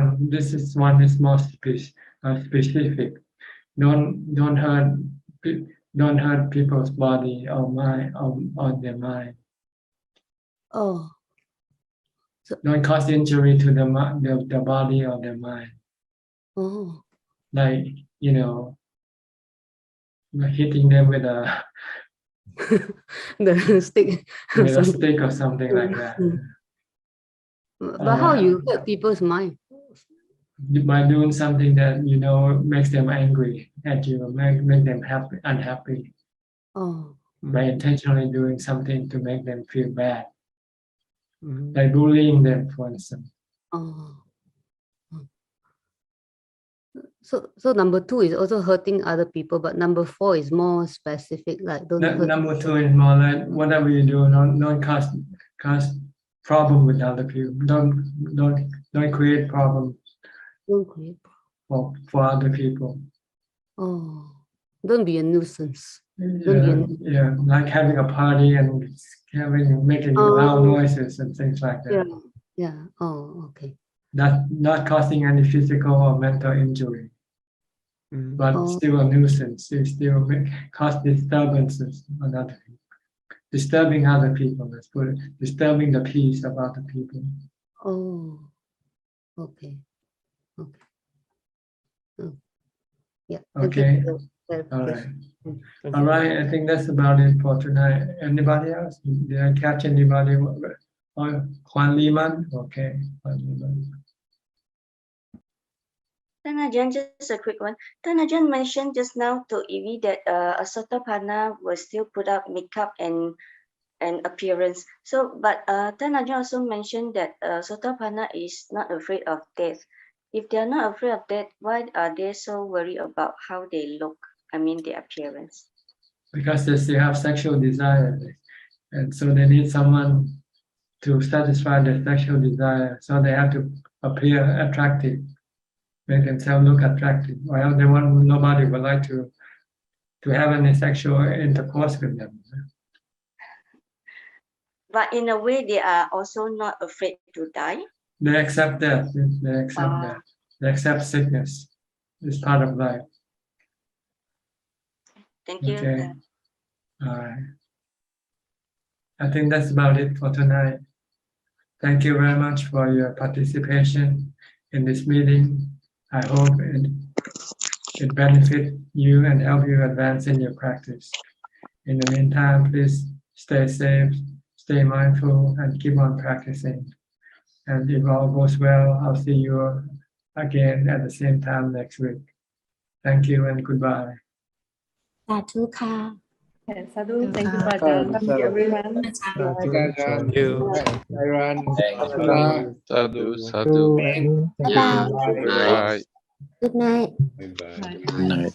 One is more specific. Don't hurt people's body or mind or their mind. Oh. Don't cause injury to the body or the mind. Oh. Like, hitting them with a The stick. with a stick or something like that. But how you hurt people's mind? By doing something that makes them angry at you, make them unhappy. Oh. By intentionally doing something to make them feel bad. Like bullying them, for instance. Oh. So number 2 is also hurting other people, but number 4 is more specific, like don't hurt. Number 2 is more like whatever you do, don't cause problem with other people. Don't create problem. Don't create for other people. Oh, don't be a nuisance. Don't be a Yeah, like having a party and making loud noises and things like that. Yeah. Oh, okay. Not causing any physical or mental injury, but still a nuisance. It still cause disturbances on other people. Disturbing other people, let's put it. Disturbing the peace of other people. Oh, okay. Yeah. Okay. All right. All right. I think that's about it for tonight. Anybody else? Did I catch anybody? Juan Liman? Okay. Juan Liman. Ajahn, just a quick one. Ajahn mentioned just now to Evie that a Sotapanna will still put up makeup and appearance. So, but Ajahn also mentioned that Sotapanna is not afraid of death. If they are not afraid of death, why are they so worried about how they look? I mean, their appearance. Because they still have sexual desire, and so they need someone to satisfy their sexual desire. So they have to appear attractive, make themselves look attractive. Well, nobody would like to have any sexual intercourse with them. But in a way, they are also not afraid to die. They accept that. They accept that. They accept sickness. It's part of life. Thank you. Okay. All right. I think that's about it for tonight. Thank you very much for your participation in this meeting. I hope it benefits you and help you advance in your practice. In the meantime, please stay safe, stay mindful, and keep on practicing. And if all goes well, I'll see you again at the same time next week. Thank you and goodbye. Sadhu ka. Sadhu, thank you, Ajahn. Thank you, everyone. Thank you. Bye-bye. Bye. Good night. Bye. Good night.